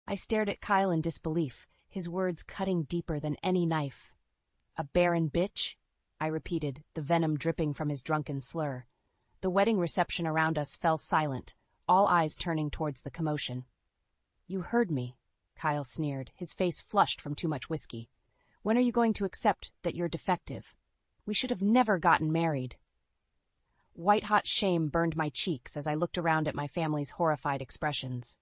I stared at Kyle in disbelief, his words cutting deeper than any knife. "A Barren B1tch?" I repeated, the venom dripping from his drunken slur. The wedding reception around us fell silent, all eyes turning towards the commotion. "You heard me," Kyle sneered, his face flushed from too much whiskey. "When are you going to accept that you're defective? We should have never gotten married." White-hot shame burned my cheeks as I looked around at my family's horrified expressions.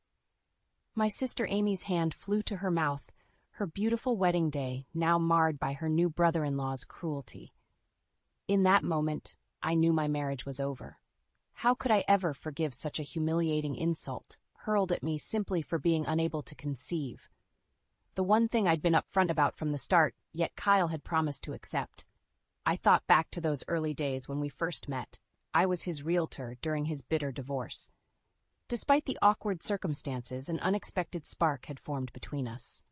My sister Amy's hand flew to her mouth, her beautiful wedding day now marred by her new brother-in-law's cruelty. In that moment, I knew my marriage was over. How could I ever forgive such a humiliating insult, hurled at me simply for being unable to conceive? The one thing I'd been upfront about from the start, yet Kyle had promised to accept. I thought back to those early days when we first met. I was his realtor during his bitter divorce. Despite the awkward circumstances, an unexpected spark had formed between us.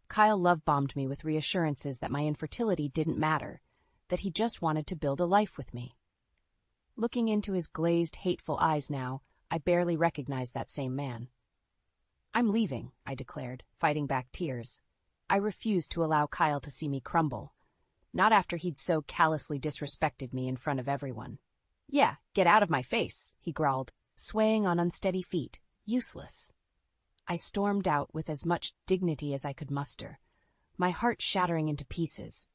Kyle love-bombed me with reassurances that my infertility didn't matter, that he just wanted to build a life with me. Looking into his glazed, hateful eyes now, I barely recognized that same man. "I'm leaving," I declared, fighting back tears. I refused to allow Kyle to see me crumble. Not after he'd so callously disrespected me in front of everyone. "Yeah, get out of my face," he growled, swaying on unsteady feet. "Useless." I stormed out with as much dignity as I could muster, my heart shattering into pieces.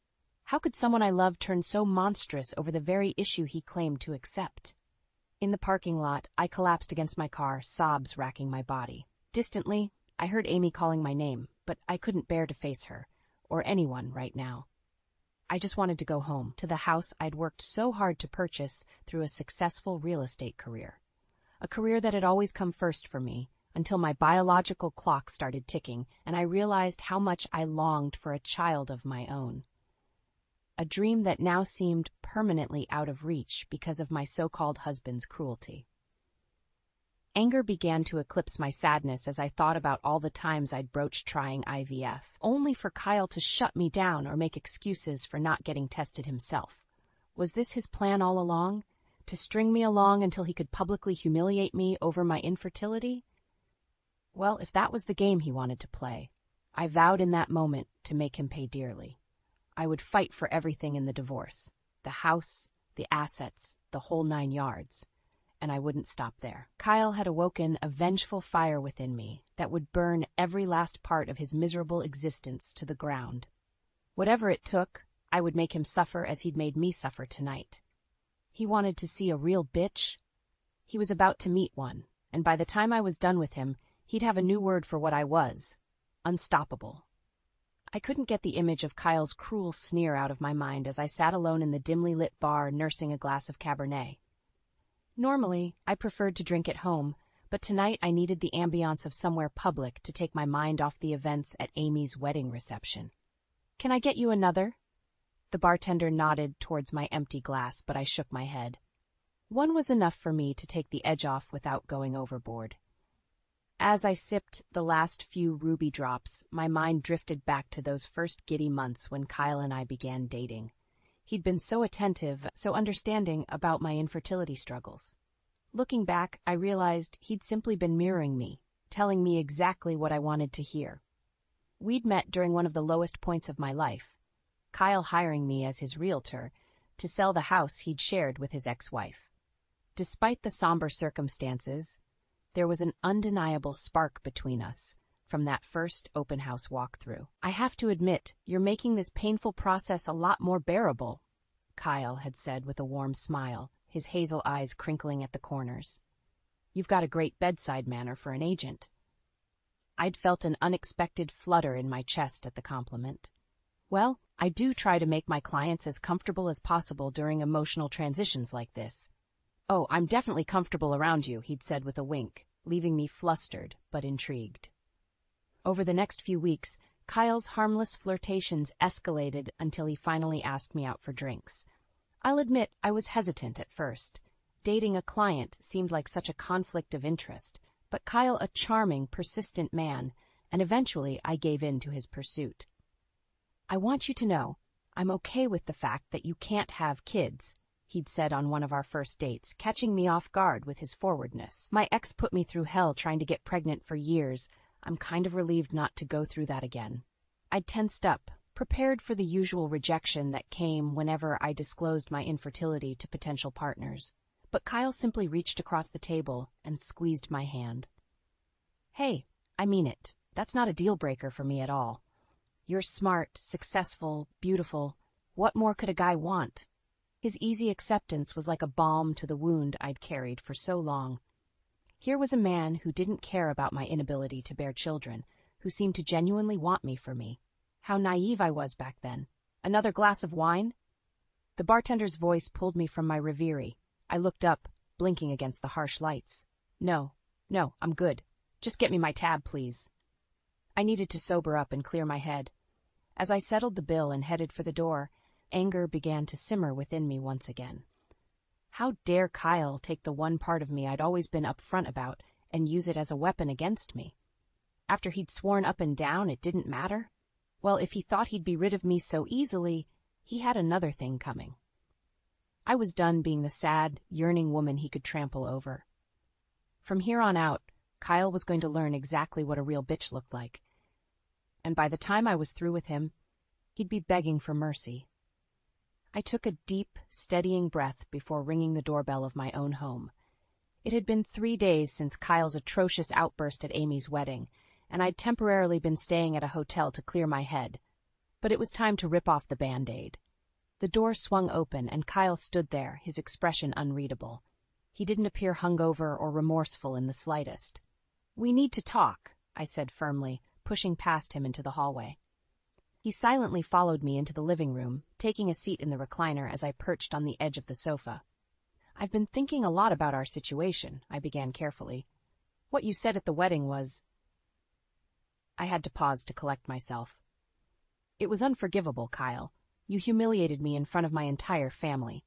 How could someone I loved turn so monstrous over the very issue he claimed to accept? In the parking lot, I collapsed against my car, sobs racking my body. Distantly, I heard Amy calling my name, but I couldn't bear to face her, or anyone right now. I just wanted to go home, to the house I'd worked so hard to purchase through a successful real estate career. A career that had always come first for me, until my biological clock started ticking and I realized how much I longed for a child of my own. A dream that now seemed permanently out of reach because of my so-called husband's cruelty. Anger began to eclipse my sadness as I thought about all the times I'd broached trying IVF, only for Kyle to shut me down or make excuses for not getting tested himself. Was this his plan all along? To string me along until he could publicly humiliate me over my infertility? Well, if that was the game he wanted to play, I vowed in that moment to make him pay dearly. I would fight for everything in the divorce, the house, the assets, the whole 9 yards. And I wouldn't stop there. Kyle had awoken a vengeful fire within me that would burn every last part of his miserable existence to the ground. Whatever it took, I would make him suffer as he'd made me suffer tonight. He wanted to see a real bitch. He was about to meet one, and by the time I was done with him, he'd have a new word for what I was: unstoppable. I couldn't get the image of Kyle's cruel sneer out of my mind as I sat alone in the dimly lit bar nursing a glass of Cabernet. Normally, I preferred to drink at home, but tonight I needed the ambiance of somewhere public to take my mind off the events at Amy's wedding reception. "Can I get you another?" The bartender nodded towards my empty glass, but I shook my head. One was enough for me to take the edge off without going overboard. As I sipped the last few ruby drops, my mind drifted back to those first giddy months when Kyle and I began dating. He'd been so attentive, so understanding about my infertility struggles. Looking back, I realized he'd simply been mirroring me, telling me exactly what I wanted to hear. We'd met during one of the lowest points of my life, Kyle hiring me as his realtor to sell the house he'd shared with his ex-wife. Despite the somber circumstances, there was an undeniable spark between us from that first open house walkthrough. "I have to admit, you're making this painful process a lot more bearable," Kyle had said with a warm smile, his hazel eyes crinkling at the corners. "You've got a great bedside manner for an agent." I'd felt an unexpected flutter in my chest at the compliment. "Well, I do try to make my clients as comfortable as possible during emotional transitions like this." "Oh, I'm definitely comfortable around you," he'd said with a wink, leaving me flustered but intrigued. Over the next few weeks, Kyle's harmless flirtations escalated until he finally asked me out for drinks. I'll admit I was hesitant at first. Dating a client seemed like such a conflict of interest, but Kyle a charming, persistent man, and eventually I gave in to his pursuit. "I want you to know, I'm okay with the fact that you can't have kids," he'd said on one of our first dates, catching me off guard with his forwardness. "My ex put me through hell trying to get pregnant for years. I'm kind of relieved not to go through that again. I tensed up, prepared for the usual rejection that came whenever I disclosed my infertility to potential partners. But Kyle simply reached across the table and squeezed my hand. Hey, I mean it. That's not a deal breaker for me at all. You're smart, successful, beautiful. What more could a guy want? His easy acceptance was like a balm to the wound I'd carried for so long. Here was a man who didn't care about my inability to bear children, who seemed to genuinely want me for me. How naive I was back then. Another glass of wine? The bartender's voice pulled me from my reverie. I looked up, blinking against the harsh lights. No, I'm good. Just get me my tab, please. I needed to sober up and clear my head. As I settled the bill and headed for the door, anger began to simmer within me once again. How dare Kyle take the one part of me I'd always been upfront about and use it as a weapon against me? After he'd sworn up and down it didn't matter? Well, if he thought he'd be rid of me so easily, he had another thing coming. I was done being the sad, yearning woman he could trample over. From here on out, Kyle was going to learn exactly what a real bitch looked like. And by the time I was through with him, he'd be begging for mercy. I took a deep, steadying breath before ringing the doorbell of my own home. It had been 3 days since Kyle's atrocious outburst at Amy's wedding, and I'd temporarily been staying at a hotel to clear my head. But it was time to rip off the Band-Aid. The door swung open, and Kyle stood there, his expression unreadable. He didn't appear hungover or remorseful in the slightest. "We need to talk," I said firmly, pushing past him into the hallway. He silently followed me into the living room, taking a seat in the recliner as I perched on the edge of the sofa. "I've been thinking a lot about our situation," I began carefully. "What you said at the wedding was—" I had to pause to collect myself. "It was unforgivable, Kyle. You humiliated me in front of my entire family."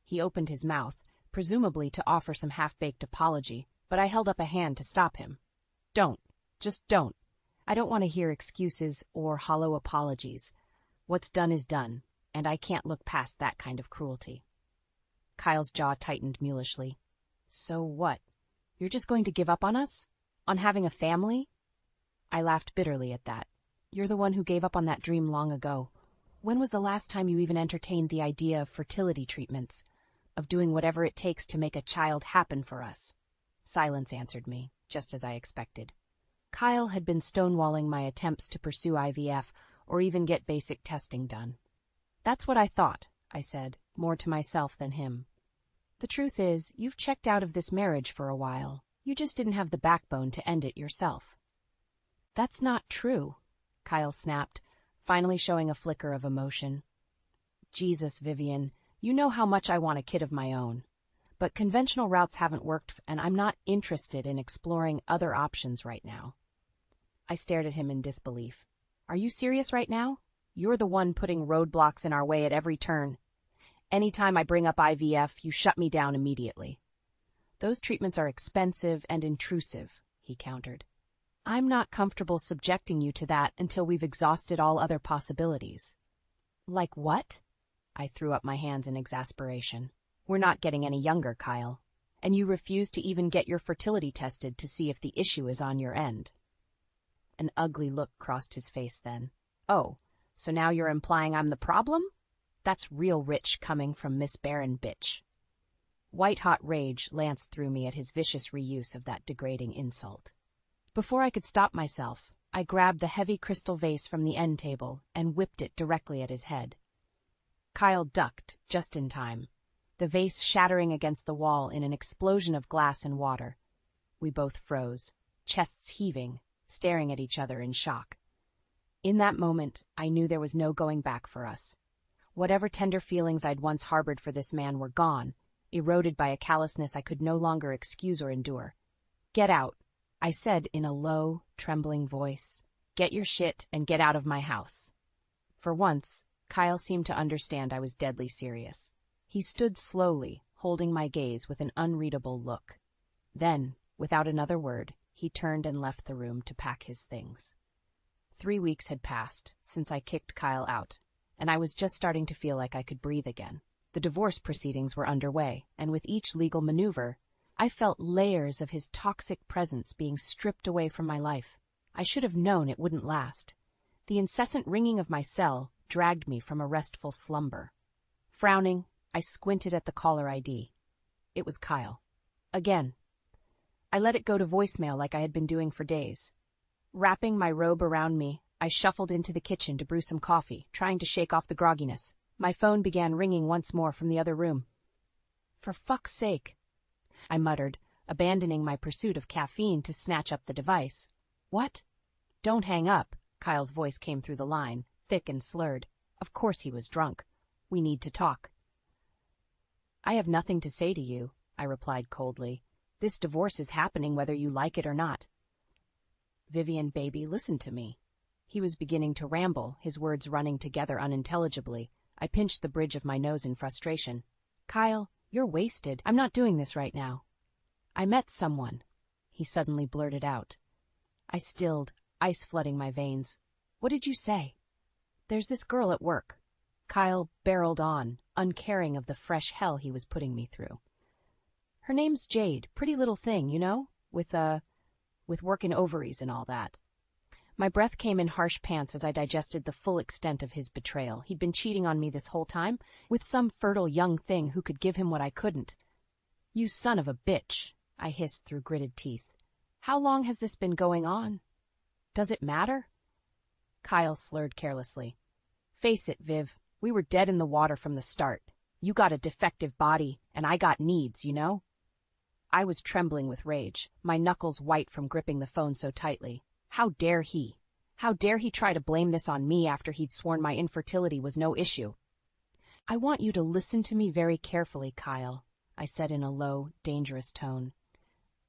He opened his mouth, presumably to offer some half-baked apology, but I held up a hand to stop him. "Don't. Just don't. I don't want to hear excuses or hollow apologies. What's done is done, and I can't look past that kind of cruelty." Kyle's jaw tightened mulishly. "So what? You're just going to give up on us? On having a family?" I laughed bitterly at that. "You're the one who gave up on that dream long ago. When was the last time you even entertained the idea of fertility treatments, of doing whatever it takes to make a child happen for us?" Silence answered me, just as I expected. Kyle had been stonewalling my attempts to pursue IVF or even get basic testing done. "That's what I thought," I said, more to myself than him. "The truth is, you've checked out of this marriage for a while. You just didn't have the backbone to end it yourself." "That's not true," Kyle snapped, finally showing a flicker of emotion. "Jesus, Vivian, you know how much I want a kid of my own. But conventional routes haven't worked, and I'm not interested in exploring other options right now." I stared at him in disbelief. "Are you serious right now? You're the one putting roadblocks in our way at every turn. Anytime I bring up IVF, you shut me down immediately." "Those treatments are expensive and intrusive," he countered. "I'm not comfortable subjecting you to that until we've exhausted all other possibilities." "Like what?" I threw up my hands in exasperation. "We're not getting any younger, Kyle. And you refuse to even get your fertility tested to see if the issue is on your end." An ugly look crossed his face then. "Oh, so now you're implying I'm the problem? That's real rich coming from Miss Barren B1tch." White-hot rage lanced through me at his vicious reuse of that degrading insult. Before I could stop myself, I grabbed the heavy crystal vase from the end table and whipped it directly at his head. Kyle ducked just in time, the vase shattering against the wall in an explosion of glass and water. We both froze, chests heaving, staring at each other in shock. In that moment, I knew there was no going back for us. Whatever tender feelings I'd once harbored for this man were gone, eroded by a callousness I could no longer excuse or endure. "Get out," I said in a low, trembling voice. "Get your shit and get out of my house." For once, Kyle seemed to understand I was deadly serious. He stood slowly, holding my gaze with an unreadable look. Then, without another word, he turned and left the room to pack his things. 3 weeks had passed since I kicked Kyle out, and I was just starting to feel like I could breathe again. The divorce proceedings were underway, and with each legal maneuver, I felt layers of his toxic presence being stripped away from my life. I should have known it wouldn't last. The incessant ringing of my cell dragged me from a restful slumber. Frowning, I squinted at the caller ID. It was Kyle. Again. I let it go to voicemail like I had been doing for days. Wrapping my robe around me, I shuffled into the kitchen to brew some coffee, trying to shake off the grogginess. My phone began ringing once more from the other room. "For fuck's sake," I muttered, abandoning my pursuit of caffeine to snatch up the device. "What?" "Don't hang up," Kyle's voice came through the line, thick and slurred. Of course he was drunk. "We need to talk." "I have nothing to say to you," I replied coldly. "This divorce is happening whether you like it or not." "Vivian, baby, listen to me." He was beginning to ramble, his words running together unintelligibly. I pinched the bridge of my nose in frustration. "Kyle, you're wasted. I'm not doing this right now." "I met someone," he suddenly blurted out. I stilled, ice flooding my veins. "What did you say?" "There's this girl at work." Kyle barreled on, uncaring of the fresh hell he was putting me through. "Her name's Jade, pretty little thing, you know, with workin' ovaries and all that." My breath came in harsh pants as I digested the full extent of his betrayal. He'd been cheating on me this whole time, with some fertile young thing who could give him what I couldn't. "You son of a bitch," I hissed through gritted teeth. "How long has this been going on?" "Does it matter?" Kyle slurred carelessly. "Face it, Viv, we were dead in the water from the start. You got a defective body, and I got needs, you know?" I was trembling with rage, my knuckles white from gripping the phone so tightly. How dare he? How dare he try to blame this on me after he'd sworn my infertility was no issue? "I want you to listen to me very carefully, Kyle," I said in a low, dangerous tone.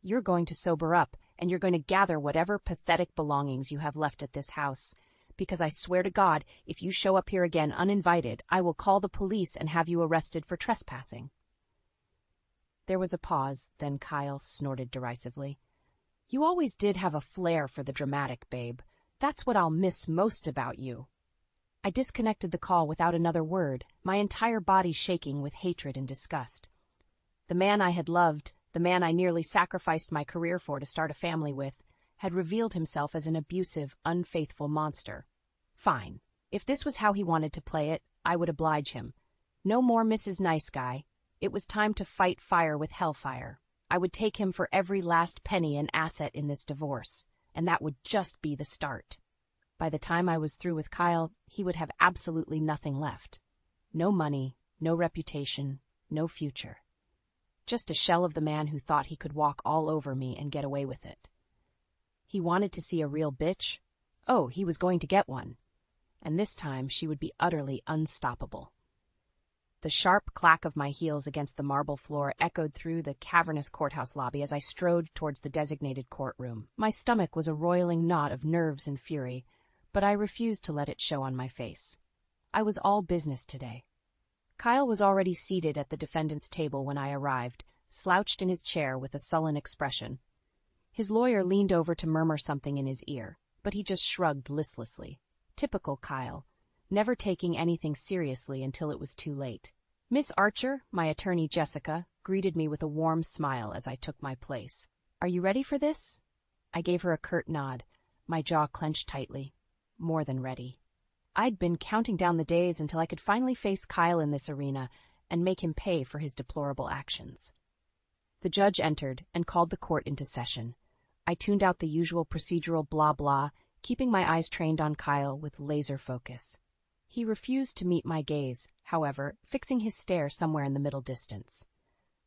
"You're going to sober up, and you're going to gather whatever pathetic belongings you have left at this house, because I swear to God, if you show up here again uninvited, I will call the police and have you arrested for trespassing." There was a pause, then Kyle snorted derisively. "You always did have a flair for the dramatic, babe. That's what I'll miss most about you." I disconnected the call without another word, my entire body shaking with hatred and disgust. The man I had loved, the man I nearly sacrificed my career for to start a family with, had revealed himself as an abusive, unfaithful monster. Fine. If this was how he wanted to play it, I would oblige him. No more Mrs. Nice Guy. It was time to fight fire with hellfire. I would take him for every last penny and asset in this divorce, and that would just be the start. By the time I was through with Kyle, he would have absolutely nothing left. No money, no reputation, no future. Just a shell of the man who thought he could walk all over me and get away with it. He wanted to see a real bitch? Oh, he was going to get one. And this time she would be utterly unstoppable. The sharp clack of my heels against the marble floor echoed through the cavernous courthouse lobby as I strode towards the designated courtroom. My stomach was a roiling knot of nerves and fury, but I refused to let it show on my face. I was all business today. Kyle was already seated at the defendant's table when I arrived, slouched in his chair with a sullen expression. His lawyer leaned over to murmur something in his ear, but he just shrugged listlessly. Typical Kyle, never taking anything seriously until it was too late. Miss Archer, my attorney Jessica, greeted me with a warm smile as I took my place. "Are you ready for this?" I gave her a curt nod, my jaw clenched tightly. More than ready. I'd been counting down the days until I could finally face Kyle in this arena and make him pay for his deplorable actions. The judge entered and called the court into session. I tuned out the usual procedural blah blah, keeping my eyes trained on Kyle with laser focus. He refused to meet my gaze, however, fixing his stare somewhere in the middle distance.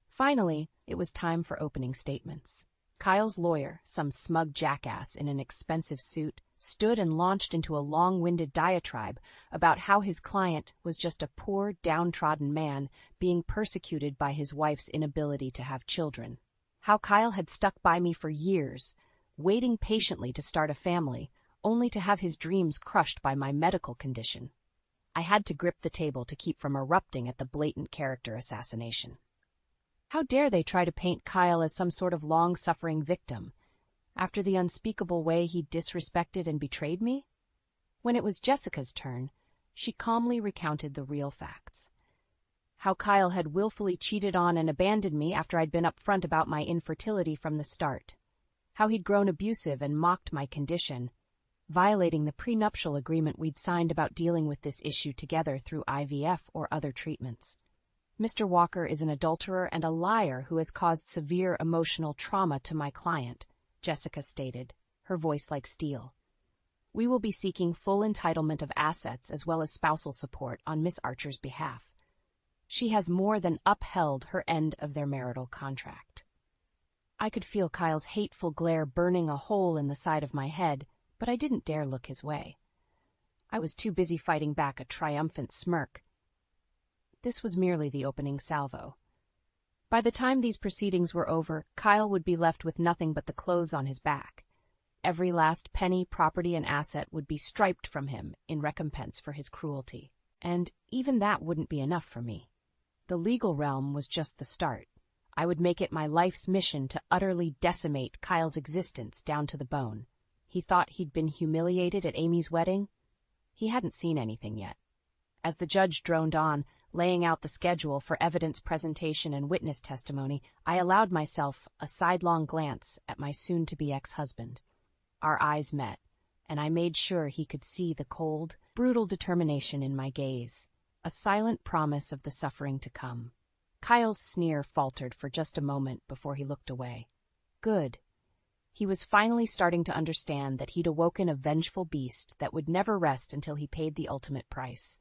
Finally, it was time for opening statements. Kyle's lawyer, some smug jackass in an expensive suit, stood and launched into a long-winded diatribe about how his client was just a poor, downtrodden man being persecuted by his wife's inability to have children. How Kyle had stuck by me for years, waiting patiently to start a family, only to have his dreams crushed by my medical condition. I had to grip the table to keep from erupting at the blatant character assassination. How dare they try to paint Kyle as some sort of long-suffering victim, after the unspeakable way he disrespected and betrayed me? When it was Jessica's turn, she calmly recounted the real facts. How Kyle had willfully cheated on and abandoned me after I'd been upfront about my infertility from the start. how he'd grown abusive and mocked my condition, violating the prenuptial agreement we'd signed about dealing with this issue together through IVF or other treatments. Mr. Walker is an adulterer and a liar who has caused severe emotional trauma to my client, Jessica stated, her voice like steel. We will be seeking full entitlement of assets as well as spousal support on Miss Archer's behalf. She has more than upheld her end of their marital contract. I could feel Kyle's hateful glare burning a hole in the side of my head, but I didn't dare look his way. I was too busy fighting back a triumphant smirk. This was merely the opening salvo. By the time these proceedings were over, Kyle would be left with nothing but the clothes on his back. Every last penny, property, and asset would be striped from him in recompense for his cruelty. And even that wouldn't be enough for me. The legal realm was just the start. I would make it my life's mission to utterly decimate Kyle's existence down to the bone. He thought he'd been humiliated at Amy's wedding? He hadn't seen anything yet. As the judge droned on, laying out the schedule for evidence presentation and witness testimony, I allowed myself a sidelong glance at my soon-to-be ex-husband. Our eyes met, and I made sure he could see the cold, brutal determination in my gaze, a silent promise of the suffering to come. Kyle's sneer faltered for just a moment before he looked away. Good. He was finally starting to understand that he'd awoken a vengeful beast that would never rest until he paid the ultimate price.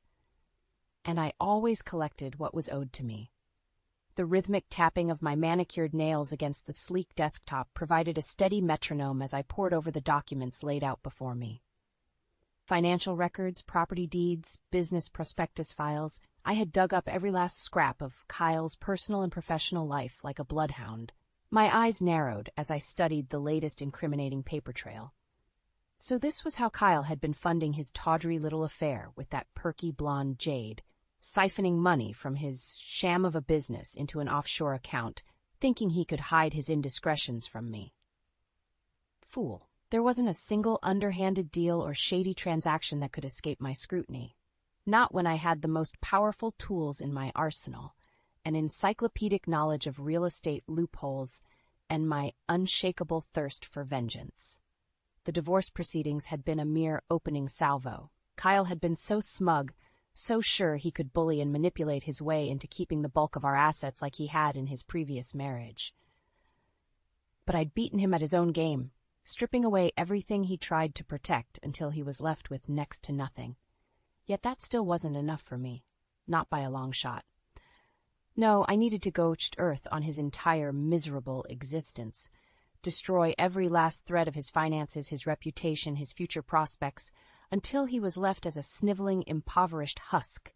And I always collected what was owed to me. The rhythmic tapping of my manicured nails against the sleek desktop provided a steady metronome as I pored over the documents laid out before me. Financial records, property deeds, business prospectus files, I had dug up every last scrap of Kyle's personal and professional life like a bloodhound. My eyes narrowed as I studied the latest incriminating paper trail. So this was how Kyle had been funding his tawdry little affair with that perky blonde Jade, siphoning money from his sham of a business into an offshore account, thinking he could hide his indiscretions from me. Fool. There wasn't a single underhanded deal or shady transaction that could escape my scrutiny. Not when I had the most powerful tools in my arsenal, an encyclopedic knowledge of real estate loopholes, and my unshakable thirst for vengeance. The divorce proceedings had been a mere opening salvo. Kyle had been so smug, so sure he could bully and manipulate his way into keeping the bulk of our assets like he had in his previous marriage. But I'd beaten him at his own game, stripping away everything he tried to protect until he was left with next to nothing. Yet that still wasn't enough for me, not by a long shot. No, I needed to go to earth on his entire miserable existence, destroy every last thread of his finances, his reputation, his future prospects, until he was left as a sniveling, impoverished husk.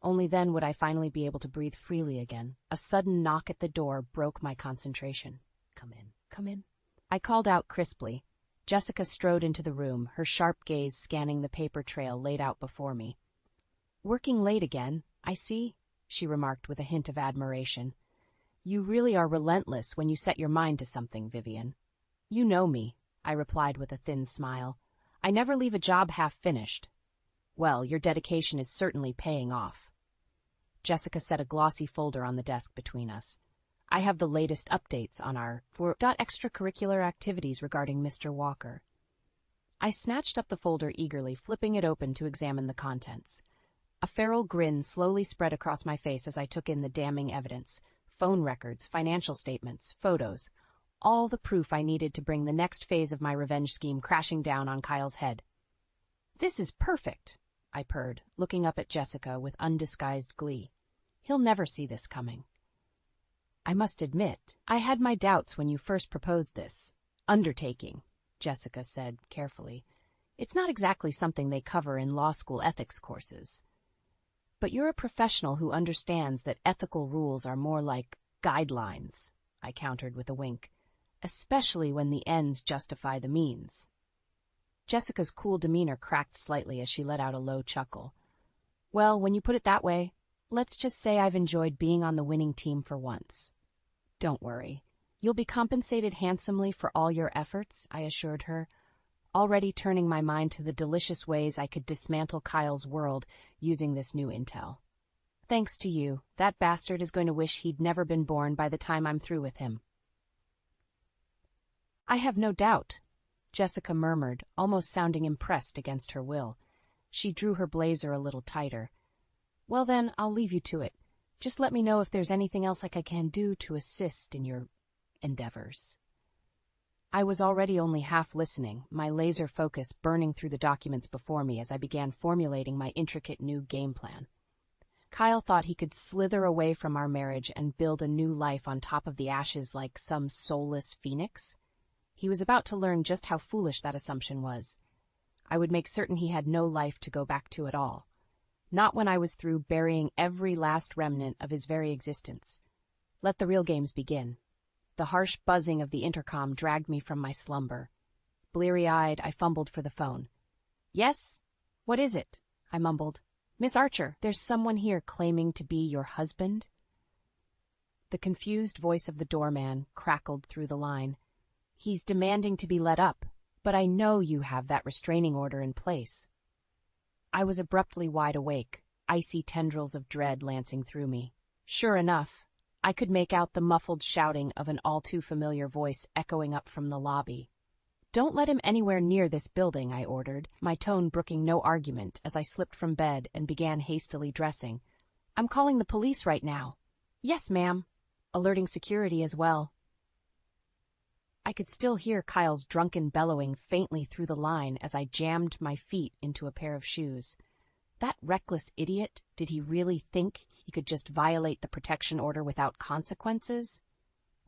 Only then would I finally be able to breathe freely again. A sudden knock at the door broke my concentration. Come in, come in. I called out crisply. Jessica strode into the room, her sharp gaze scanning the paper trail laid out before me. Working late again, I see, she remarked with a hint of admiration. You really are relentless when you set your mind to something, Vivian. You know me, I replied with a thin smile. I never leave a job half-finished. Well, your dedication is certainly paying off. Jessica set a glossy folder on the desk between us. I have the latest updates on our extracurricular activities regarding Mr. Walker. I snatched up the folder eagerly, flipping it open to examine the contents. A feral grin slowly spread across my face as I took in the damning evidence. Phone records, financial statements, photos, all the proof I needed to bring the next phase of my revenge scheme crashing down on Kyle's head. This is perfect, I purred, looking up at Jessica with undisguised glee. He'll never see this coming. I must admit, I had my doubts when you first proposed this undertaking, Jessica said carefully. It's not exactly something they cover in law school ethics courses. But you're a professional who understands that ethical rules are more like guidelines, I countered with a wink, especially when the ends justify the means. Jessica's cool demeanor cracked slightly as she let out a low chuckle. Well, when you put it that way, let's just say I've enjoyed being on the winning team for once. Don't worry. You'll be compensated handsomely for all your efforts, I assured her, already turning my mind to the delicious ways I could dismantle Kyle's world using this new intel. Thanks to you, that bastard is going to wish he'd never been born by the time I'm through with him. I have no doubt, Jessica murmured, almost sounding impressed against her will. She drew her blazer a little tighter. Well then, I'll leave you to it. Just let me know if there's anything else I can do to assist in your endeavors. I was already only half listening, my laser focus burning through the documents before me as I began formulating my intricate new game plan. Kyle thought he could slither away from our marriage and build a new life on top of the ashes like some soulless phoenix. He was about to learn just how foolish that assumption was. I would make certain he had no life to go back to at all. Not when I was through burying every last remnant of his very existence. Let the real games begin. The harsh buzzing of the intercom dragged me from my slumber. Bleary-eyed, I fumbled for the phone. Yes? What is it? I mumbled. Miss Archer, there's someone here claiming to be your husband? The confused voice of the doorman crackled through the line. He's demanding to be let up, but I know you have that restraining order in place. I was abruptly wide awake, icy tendrils of dread lancing through me. Sure enough, I could make out the muffled shouting of an all-too-familiar voice echoing up from the lobby. Don't let him anywhere near this building, I ordered, my tone brooking no argument as I slipped from bed and began hastily dressing. I'm calling the police right now. Yes, ma'am. Alerting security as well. I could still hear Kyle's drunken bellowing faintly through the line as I jammed my feet into a pair of shoes. That reckless idiot, did he really think he could just violate the protection order without consequences?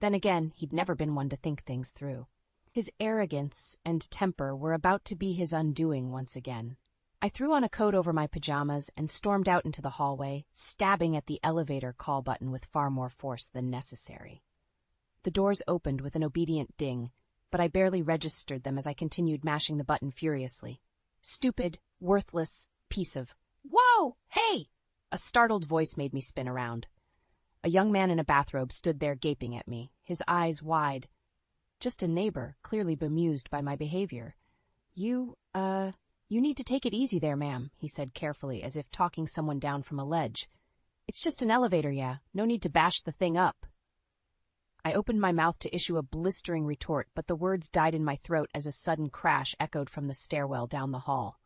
Then again, he'd never been one to think things through. His arrogance and temper were about to be his undoing once again. I threw on a coat over my pajamas and stormed out into the hallway, stabbing at the elevator call button with far more force than necessary. The doors opened with an obedient ding, but I barely registered them as I continued mashing the button furiously. Stupid, worthless piece of... Whoa! Hey! A startled voice made me spin around. A young man in a bathrobe stood there gaping at me, his eyes wide. Just a neighbor, clearly bemused by my behavior. You need to take it easy there, ma'am, he said carefully, as if talking someone down from a ledge. It's just an elevator, yeah. No need to bash the thing up. I opened my mouth to issue a blistering retort, but the words died in my throat as a sudden crash echoed from the stairwell down the hall,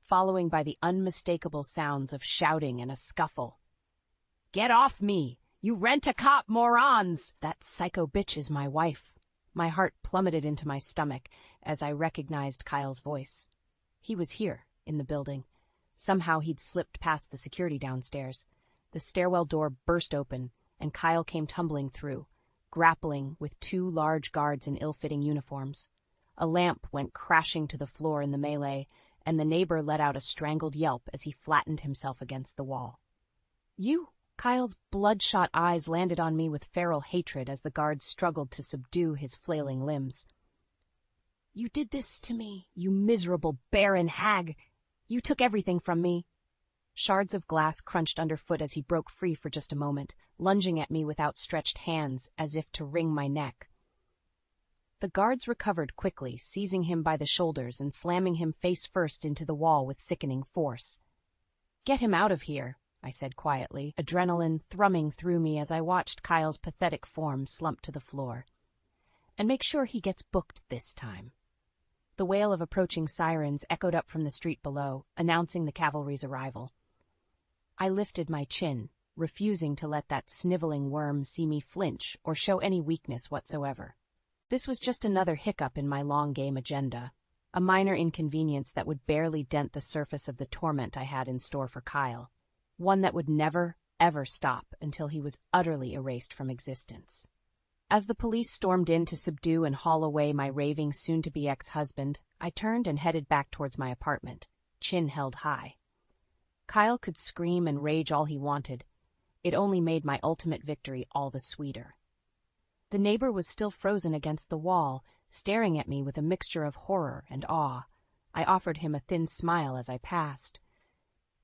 following by the unmistakable sounds of shouting and a scuffle. Get off me! You rent-a-cop morons! That psycho bitch is my wife. My heart plummeted into my stomach as I recognized Kyle's voice. He was here, in the building. Somehow he'd slipped past the security downstairs. The stairwell door burst open, and Kyle came tumbling through, grappling with two large guards in ill-fitting uniforms. A lamp went crashing to the floor in the melee, and the neighbor let out a strangled yelp as he flattened himself against the wall. You! Kyle's bloodshot eyes landed on me with feral hatred as the guards struggled to subdue his flailing limbs. You did this to me, you miserable barren hag! You took everything from me! Shards of glass crunched underfoot as he broke free for just a moment, lunging at me with outstretched hands as if to wring my neck. The guards recovered quickly, seizing him by the shoulders and slamming him face first into the wall with sickening force. Get him out of here, I said quietly, adrenaline thrumming through me as I watched Kyle's pathetic form slump to the floor. And make sure he gets booked this time. The wail of approaching sirens echoed up from the street below, announcing the cavalry's arrival. I lifted my chin, refusing to let that sniveling worm see me flinch or show any weakness whatsoever. This was just another hiccup in my long-game agenda, a minor inconvenience that would barely dent the surface of the torment I had in store for Kyle. One that would never, ever stop until he was utterly erased from existence. As the police stormed in to subdue and haul away my raving soon-to-be ex-husband, I turned and headed back towards my apartment, chin held high. Kyle could scream and rage all he wanted. It only made my ultimate victory all the sweeter. The neighbor was still frozen against the wall, staring at me with a mixture of horror and awe. I offered him a thin smile as I passed.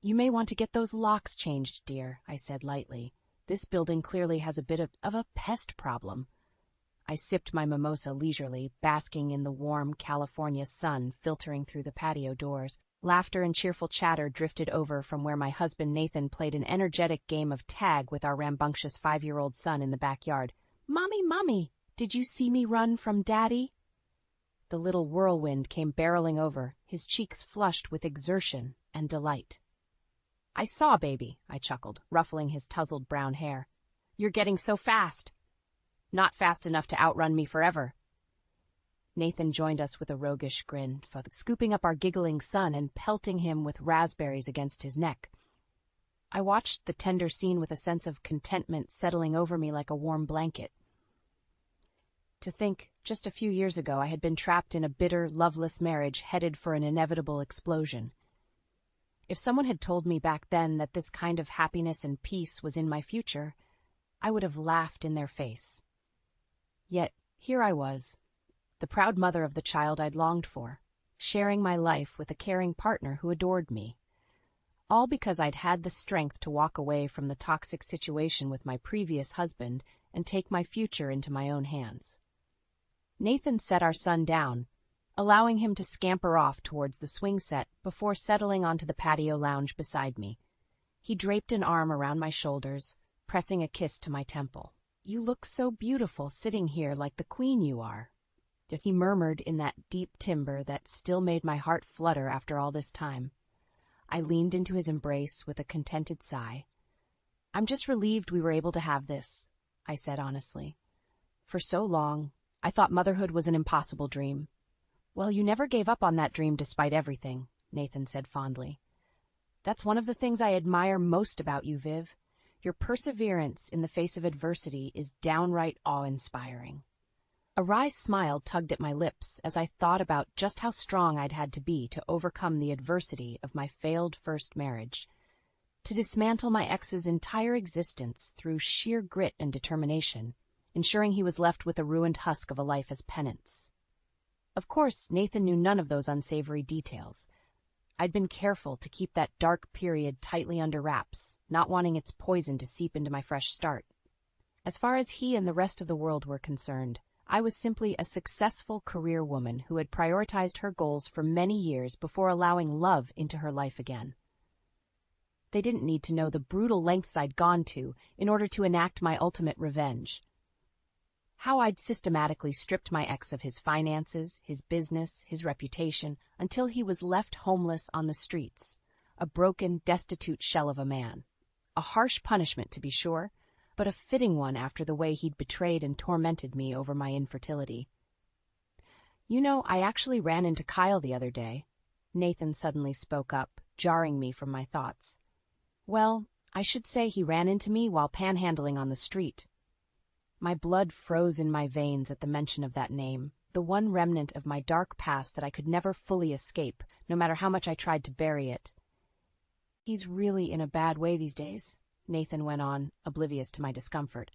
You may want to get those locks changed, dear, I said lightly. This building clearly has a bit of a pest problem. I sipped my mimosa leisurely, basking in the warm California sun filtering through the patio doors. Laughter and cheerful chatter drifted over from where my husband Nathan played an energetic game of tag with our rambunctious 5-year-old son in the backyard. Mommy, Mommy, did you see me run from Daddy? the little whirlwind came barreling over, his cheeks flushed with exertion and delight. "I saw, baby," I chuckled, ruffling his tousled brown hair. "You're getting so fast." "Not fast enough to outrun me forever." Nathan joined us with a roguish grin, scooping up our giggling son and pelting him with raspberries against his neck. I watched the tender scene with a sense of contentment settling over me like a warm blanket. To think, just a few years ago I had been trapped in a bitter, loveless marriage headed for an inevitable explosion. If someone had told me back then that this kind of happiness and peace was in my future, I would have laughed in their face. Yet, here I was, the proud mother of the child I'd longed for, sharing my life with a caring partner who adored me. All because I'd had the strength to walk away from the toxic situation with my previous husband and take my future into my own hands. Nathan set our son down, allowing him to scamper off towards the swing set before settling onto the patio lounge beside me. He draped an arm around my shoulders, pressing a kiss to my temple. "You look so beautiful sitting here like the queen you are," he murmured in that deep timbre that still made my heart flutter after all this time. I leaned into his embrace with a contented sigh. "I'm just relieved we were able to have this," I said honestly. "For so long, I thought motherhood was an impossible dream." "Well, you never gave up on that dream despite everything," Nathan said fondly. "That's one of the things I admire most about you, Viv. Your perseverance in the face of adversity is downright awe-inspiring." A wry smile tugged at my lips as I thought about just how strong I'd had to be to overcome the adversity of my failed first marriage, to dismantle my ex's entire existence through sheer grit and determination, ensuring he was left with a ruined husk of a life as penance. Of course, Nathan knew none of those unsavory details. I'd been careful to keep that dark period tightly under wraps, not wanting its poison to seep into my fresh start. As far as he and the rest of the world were concerned, I was simply a successful career woman who had prioritized her goals for many years before allowing love into her life again. They didn't need to know the brutal lengths I'd gone to in order to enact my ultimate revenge. How I'd systematically stripped my ex of his finances, his business, his reputation, until he was left homeless on the streets, a broken, destitute shell of a man. A harsh punishment, to be sure, but a fitting one after the way he'd betrayed and tormented me over my infertility. "You know, I actually ran into Kyle the other day," Nathan suddenly spoke up, jarring me from my thoughts. "Well, I should say he ran into me while panhandling on the street." My blood froze in my veins at the mention of that name, the one remnant of my dark past that I could never fully escape, no matter how much I tried to bury it. "He's really in a bad way these days," Nathan went on, oblivious to my discomfort,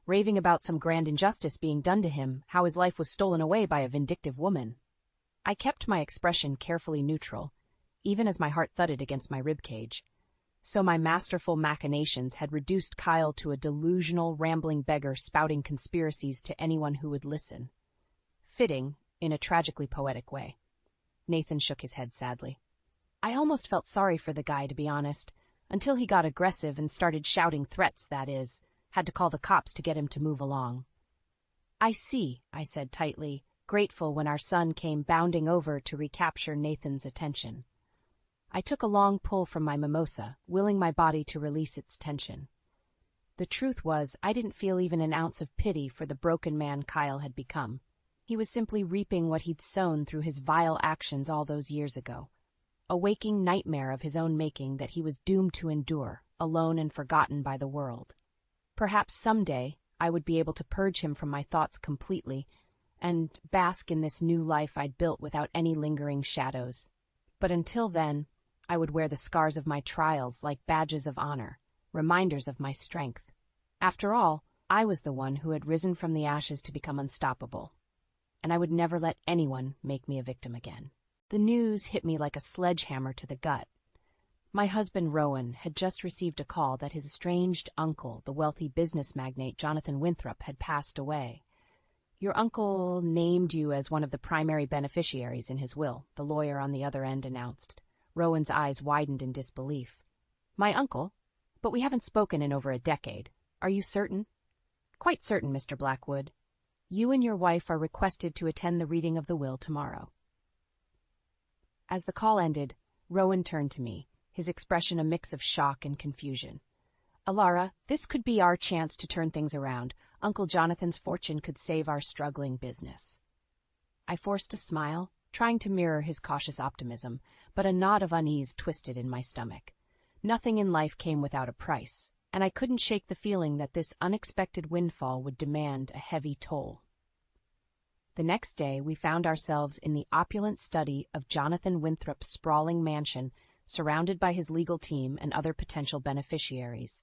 raving about some grand injustice being done to him, how his life was stolen away by a vindictive woman. I kept my expression carefully neutral, even as my heart thudded against my ribcage. So my masterful machinations had reduced Kyle to a delusional, rambling beggar spouting conspiracies to anyone who would listen. Fitting, in a tragically poetic way. Nathan shook his head sadly. "I almost felt sorry for the guy, to be honest, until he got aggressive and started shouting threats, that is. Had to call the cops to get him to move along." "I see," I said tightly, grateful when our son came bounding over to recapture Nathan's attention. I took a long pull from my mimosa, willing my body to release its tension. The truth was, I didn't feel even an ounce of pity for the broken man Kyle had become. He was simply reaping what he'd sown through his vile actions all those years ago. A waking nightmare of his own making that he was doomed to endure, alone and forgotten by the world. Perhaps someday I would be able to purge him from my thoughts completely and bask in this new life I'd built without any lingering shadows. But until then, I would wear the scars of my trials like badges of honor, reminders of my strength. After all, I was the one who had risen from the ashes to become unstoppable, and I would never let anyone make me a victim again. The news hit me like a sledgehammer to the gut. My husband, Rowan, had just received a call that his estranged uncle, the wealthy business magnate Jonathan Winthrop, had passed away. "Your uncle named you as one of the primary beneficiaries in his will," the lawyer on the other end announced. Rowan's eyes widened in disbelief. "My uncle? But we haven't spoken in over a decade. Are you certain?" "Quite certain, Mr. Blackwood." You and your wife are requested to attend the reading of the will tomorrow. As the call ended, Rowan turned to me, his expression a mix of shock and confusion. Alara, this could be our chance to turn things around. Uncle Jonathan's fortune could save our struggling business. I forced a smile, trying to mirror his cautious optimism, but a knot of unease twisted in my stomach. Nothing in life came without a price, and I couldn't shake the feeling that this unexpected windfall would demand a heavy toll. The next day, we found ourselves in the opulent study of Jonathan Winthrop's sprawling mansion, surrounded by his legal team and other potential beneficiaries.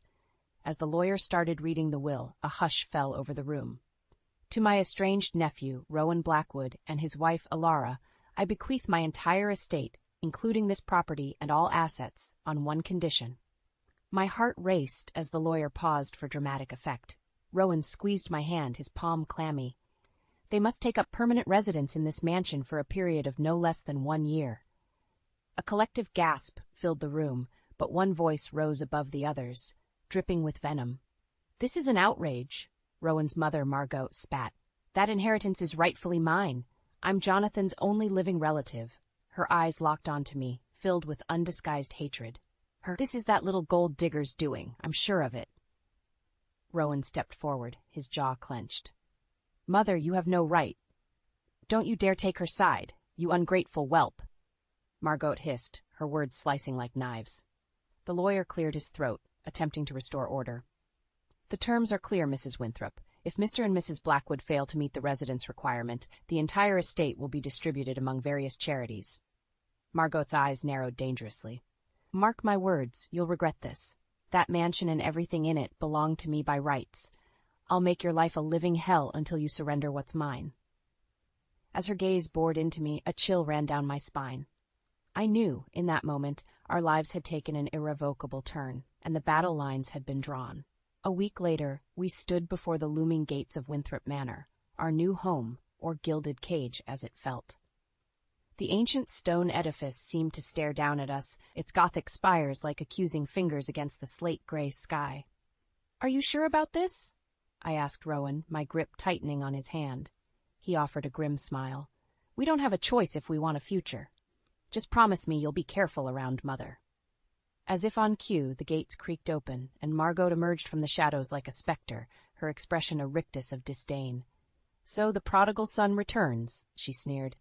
As the lawyer started reading the will, a hush fell over the room. To my estranged nephew, Rowan Blackwood, and his wife, Alara, I bequeath my entire estate, including this property and all assets, on one condition. My heart raced as the lawyer paused for dramatic effect. Rowan squeezed my hand, his palm clammy. They must take up permanent residence in this mansion for a period of no less than 1 year. A collective gasp filled the room, but one voice rose above the others, dripping with venom. This is an outrage, Rowan's mother, Margot, spat. That inheritance is rightfully mine. I'm Jonathan's only living relative. Her eyes locked onto me, filled with undisguised hatred. This is that little gold digger's doing, I'm sure of it. Rowan stepped forward, his jaw clenched. Mother, you have no right. Don't you dare take her side, you ungrateful whelp. Margot hissed, her words slicing like knives. The lawyer cleared his throat, attempting to restore order. The terms are clear, Mrs. Winthrop. If Mr. and Mrs. Blackwood fail to meet the residence requirement, the entire estate will be distributed among various charities. Margot's eyes narrowed dangerously. Mark my words, you'll regret this. That mansion and everything in it belong to me by rights. I'll make your life a living hell until you surrender what's mine. As her gaze bored into me, a chill ran down my spine. I knew, in that moment, our lives had taken an irrevocable turn, and the battle lines had been drawn. A week later, we stood before the looming gates of Winthrop Manor, our new home, or gilded cage as it felt. The ancient stone edifice seemed to stare down at us, its Gothic spires like accusing fingers against the slate-gray sky. Are you sure about this? I asked Rowan, my grip tightening on his hand. He offered a grim smile. We don't have a choice if we want a future. Just promise me you'll be careful around Mother. As if on cue, the gates creaked open, and Margot emerged from the shadows like a specter, her expression a rictus of disdain. So the prodigal son returns, she sneered,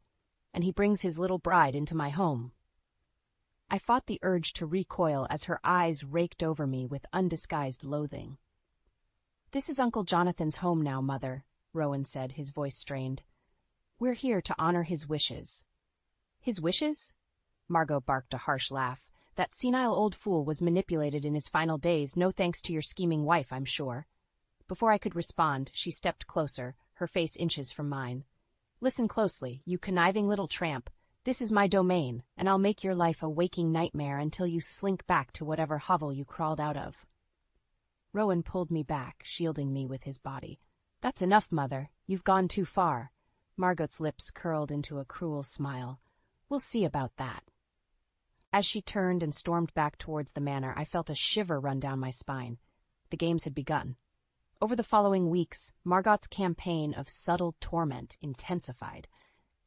and he brings his little bride into my home. I fought the urge to recoil as her eyes raked over me with undisguised loathing. This is Uncle Jonathan's home now, Mother, Rowan said, his voice strained. We're here to honor his wishes. His wishes? Margot barked a harsh laugh. That senile old fool was manipulated in his final days, no thanks to your scheming wife, I'm sure. Before I could respond, she stepped closer, her face inches from mine. Listen closely, you conniving little tramp. This is my domain, and I'll make your life a waking nightmare until you slink back to whatever hovel you crawled out of. Rowan pulled me back, shielding me with his body. That's enough, Mother. You've gone too far. Margot's lips curled into a cruel smile. We'll see about that. As she turned and stormed back towards the manor, I felt a shiver run down my spine. The games had begun. Over the following weeks, Margot's campaign of subtle torment intensified.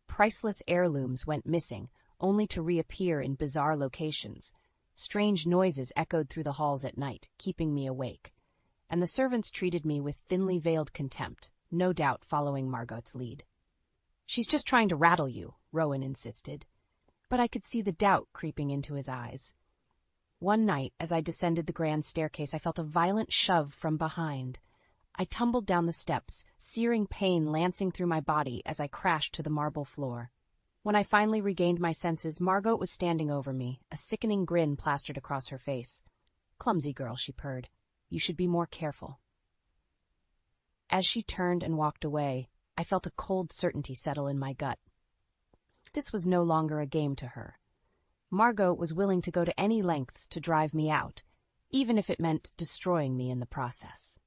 Priceless heirlooms went missing, only to reappear in bizarre locations. Strange noises echoed through the halls at night, keeping me awake. And the servants treated me with thinly veiled contempt, no doubt following Margot's lead. She's just trying to rattle you, Rowan insisted. But I could see the doubt creeping into his eyes. One night, as I descended the grand staircase, I felt a violent shove from behind. I tumbled down the steps, searing pain lancing through my body as I crashed to the marble floor. When I finally regained my senses, Margot was standing over me, a sickening grin plastered across her face. Clumsy girl, she purred. You should be more careful. As she turned and walked away, I felt a cold certainty settle in my gut. This was no longer a game to her. Margot was willing to go to any lengths to drive me out, even if it meant destroying me in the process.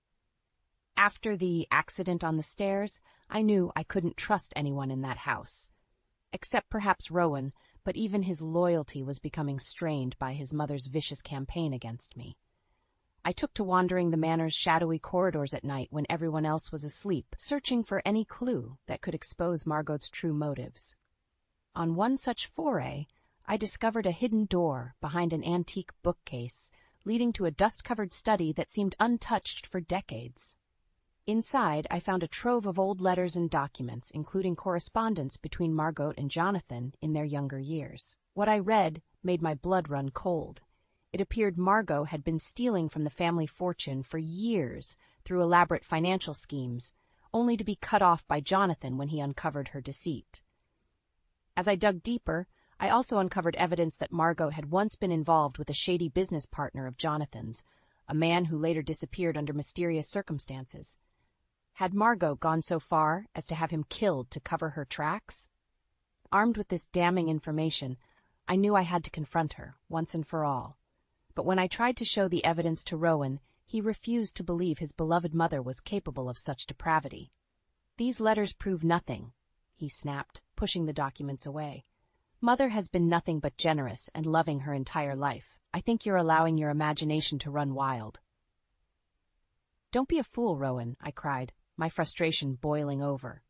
After the accident on the stairs, I knew I couldn't trust anyone in that house. Except perhaps Rowan, but even his loyalty was becoming strained by his mother's vicious campaign against me. I took to wandering the manor's shadowy corridors at night when everyone else was asleep, searching for any clue that could expose Margot's true motives. On one such foray, I discovered a hidden door behind an antique bookcase, leading to a dust-covered study that seemed untouched for decades. Inside, I found a trove of old letters and documents, including correspondence between Margot and Jonathan in their younger years. What I read made my blood run cold. It appeared Margot had been stealing from the family fortune for years through elaborate financial schemes, only to be cut off by Jonathan when he uncovered her deceit. As I dug deeper, I also uncovered evidence that Margot had once been involved with a shady business partner of Jonathan's, a man who later disappeared under mysterious circumstances. Had Margot gone so far as to have him killed to cover her tracks? Armed with this damning information, I knew I had to confront her, once and for all. But when I tried to show the evidence to Rowan, he refused to believe his beloved mother was capable of such depravity. "These letters prove nothing," he snapped, pushing the documents away. "Mother has been nothing but generous and loving her entire life. I think you're allowing your imagination to run wild." "Don't be a fool, Rowan," I cried, my frustration boiling over.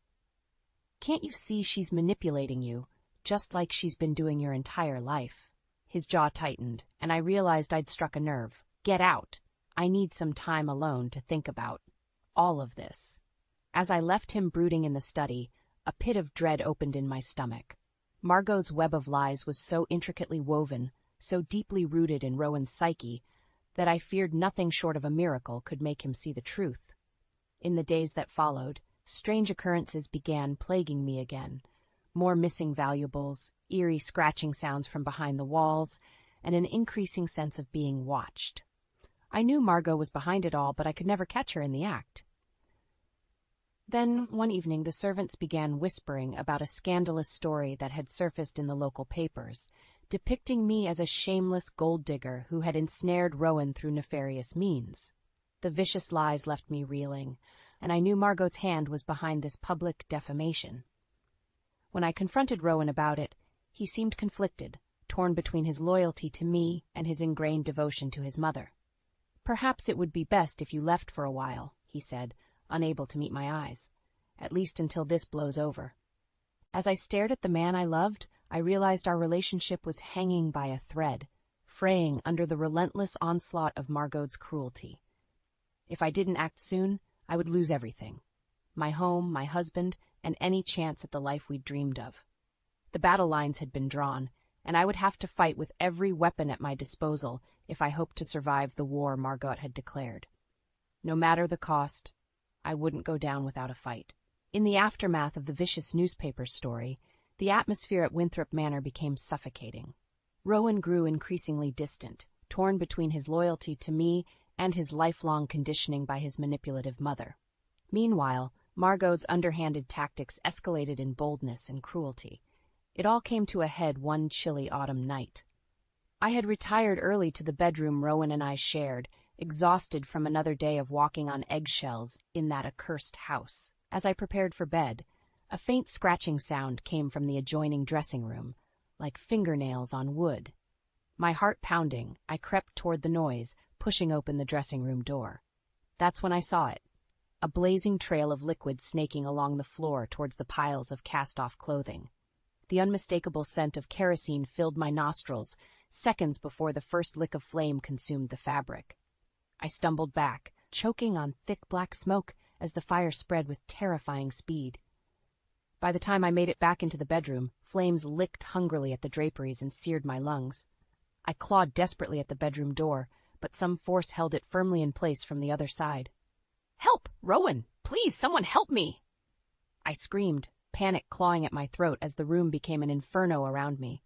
"Can't you see she's manipulating you, just like she's been doing your entire life?" His jaw tightened, and I realized I'd struck a nerve. "Get out. I need some time alone to think about all of this." As I left him brooding in the study, a pit of dread opened in my stomach. Margot's web of lies was so intricately woven, so deeply rooted in Rowan's psyche, that I feared nothing short of a miracle could make him see the truth. In the days that followed, strange occurrences began plaguing me again. More missing valuables, eerie scratching sounds from behind the walls, and an increasing sense of being watched. I knew Margot was behind it all, but I could never catch her in the act. Then, one evening, the servants began whispering about a scandalous story that had surfaced in the local papers, depicting me as a shameless gold digger who had ensnared Rowan through nefarious means. The vicious lies left me reeling, and I knew Margot's hand was behind this public defamation. When I confronted Rowan about it, he seemed conflicted, torn between his loyalty to me and his ingrained devotion to his mother. "Perhaps it would be best if you left for a while," he said, unable to meet my eyes, "at least until this blows over." As I stared at the man I loved, I realized our relationship was hanging by a thread, fraying under the relentless onslaught of Margot's cruelty. If I didn't act soon, I would lose everything: my home, my husband, and any chance at the life we'd dreamed of. The battle lines had been drawn, and I would have to fight with every weapon at my disposal if I hoped to survive the war Margot had declared. No matter the cost, I wouldn't go down without a fight. In the aftermath of the vicious newspaper story, the atmosphere at Winthrop Manor became suffocating. Rowan grew increasingly distant, torn between his loyalty to me and his lifelong conditioning by his manipulative mother. Meanwhile, Margot's underhanded tactics escalated in boldness and cruelty. It all came to a head one chilly autumn night. I had retired early to the bedroom Rowan and I shared, exhausted from another day of walking on eggshells in that accursed house. As I prepared for bed, a faint scratching sound came from the adjoining dressing room, like fingernails on wood. My heart pounding, I crept toward the noise, pushing open the dressing room door. That's when I saw it: a blazing trail of liquid snaking along the floor towards the piles of cast-off clothing. The unmistakable scent of kerosene filled my nostrils, seconds before the first lick of flame consumed the fabric. I stumbled back, choking on thick black smoke as the fire spread with terrifying speed. By the time I made it back into the bedroom, flames licked hungrily at the draperies and seared my lungs. I clawed desperately at the bedroom door, but some force held it firmly in place from the other side. "Help! Rowan! Please, someone help me!" I screamed, panic clawing at my throat as the room became an inferno around me.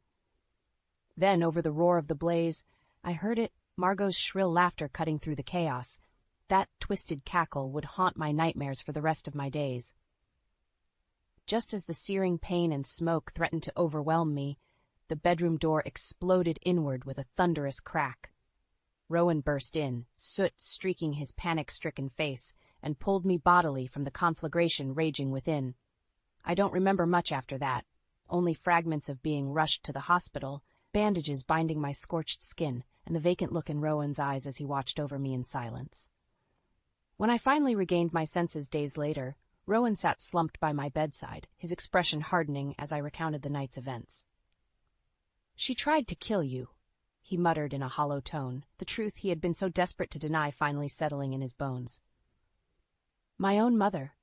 Then, over the roar of the blaze, I heard it, Margot's shrill laughter cutting through the chaos. That twisted cackle would haunt my nightmares for the rest of my days. Just as the searing pain and smoke threatened to overwhelm me, the bedroom door exploded inward with a thunderous crack. Rowan burst in, soot streaking his panic-stricken face, and pulled me bodily from the conflagration raging within. I don't remember much after that, only fragments of being rushed to the hospital, bandages binding my scorched skin, and the vacant look in Rowan's eyes as he watched over me in silence. When I finally regained my senses days later, Rowan sat slumped by my bedside, his expression hardening as I recounted the night's events. "She tried to kill you," he muttered in a hollow tone, the truth he had been so desperate to deny finally settling in his bones. "My own mother."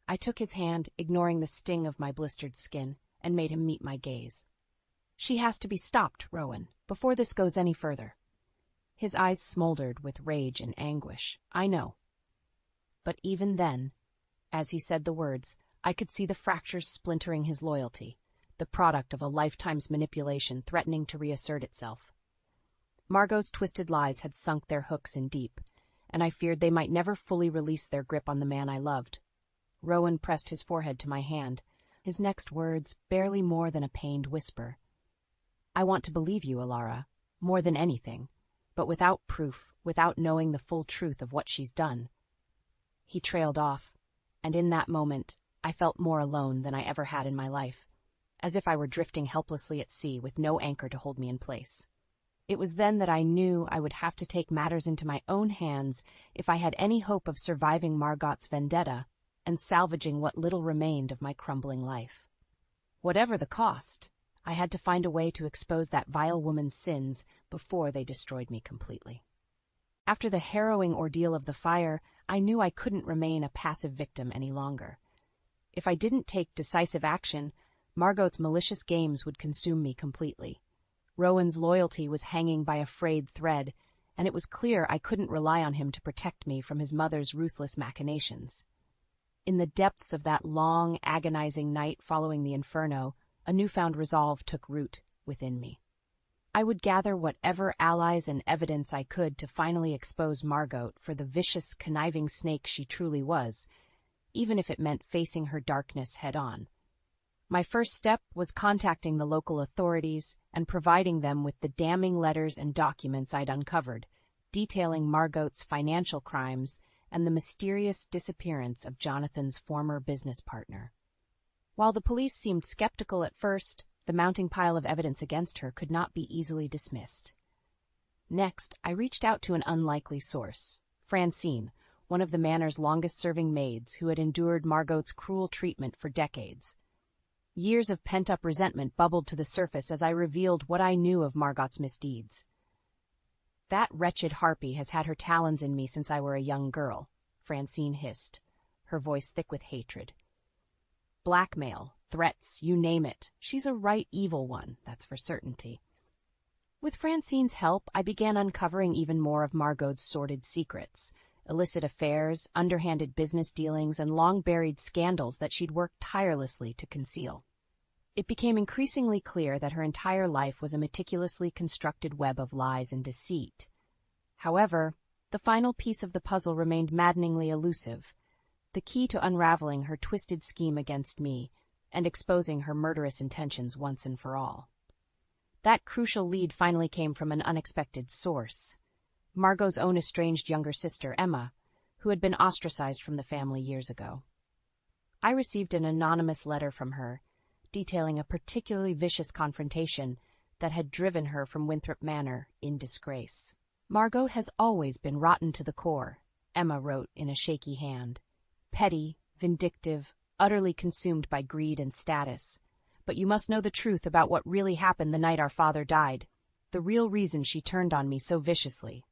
I took his hand, ignoring the sting of my blistered skin, and made him meet my gaze. "She has to be stopped, Rowan, before this goes any further." His eyes smoldered with rage and anguish, I know. But even then, as he said the words, I could see the fractures splintering his loyalty, the product of a lifetime's manipulation threatening to reassert itself. Margot's twisted lies had sunk their hooks in deep, and I feared they might never fully release their grip on the man I loved. Rowan pressed his forehead to my hand, his next words barely more than a pained whisper. "I want to believe you, Alara, more than anything, but without proof, without knowing the full truth of what she's done." He trailed off, and in that moment, I felt more alone than I ever had in my life, as if I were drifting helplessly at sea with no anchor to hold me in place. It was then that I knew I would have to take matters into my own hands if I had any hope of surviving Margot's vendetta and salvaging what little remained of my crumbling life. Whatever the cost, I had to find a way to expose that vile woman's sins before they destroyed me completely. After the harrowing ordeal of the fire, I knew I couldn't remain a passive victim any longer. If I didn't take decisive action, Margot's malicious games would consume me completely. Rowan's loyalty was hanging by a frayed thread, and it was clear I couldn't rely on him to protect me from his mother's ruthless machinations. In the depths of that long, agonizing night following the inferno, a newfound resolve took root within me. I would gather whatever allies and evidence I could to finally expose Margot for the vicious, conniving snake she truly was, even if it meant facing her darkness head-on. My first step was contacting the local authorities and providing them with the damning letters and documents I'd uncovered, detailing Margot's financial crimes and the mysterious disappearance of Jonathan's former business partner. While the police seemed skeptical at first, the mounting pile of evidence against her could not be easily dismissed. Next, I reached out to an unlikely source, Francine, one of the manor's longest-serving maids who had endured Margot's cruel treatment for decades. Years of pent-up resentment bubbled to the surface as I revealed what I knew of Margot's misdeeds. "That wretched harpy has had her talons in me since I were a young girl," Francine hissed, her voice thick with hatred. "Blackmail, threats, you name it. She's a right evil one, that's for certainty." With Francine's help, I began uncovering even more of Margot's sordid secrets, illicit affairs, underhanded business dealings, and long-buried scandals that she'd worked tirelessly to conceal. It became increasingly clear that her entire life was a meticulously constructed web of lies and deceit. However, the final piece of the puzzle remained maddeningly elusive, the key to unraveling her twisted scheme against me and exposing her murderous intentions once and for all. That crucial lead finally came from an unexpected source, Margot's own estranged younger sister, Emma, who had been ostracized from the family years ago. I received an anonymous letter from her, detailing a particularly vicious confrontation that had driven her from Winthrop Manor in disgrace. "Margot has always been rotten to the core," Emma wrote in a shaky hand. "Petty, vindictive, utterly consumed by greed and status. But you must know the truth about what really happened the night our father died, the real reason she turned on me so viciously."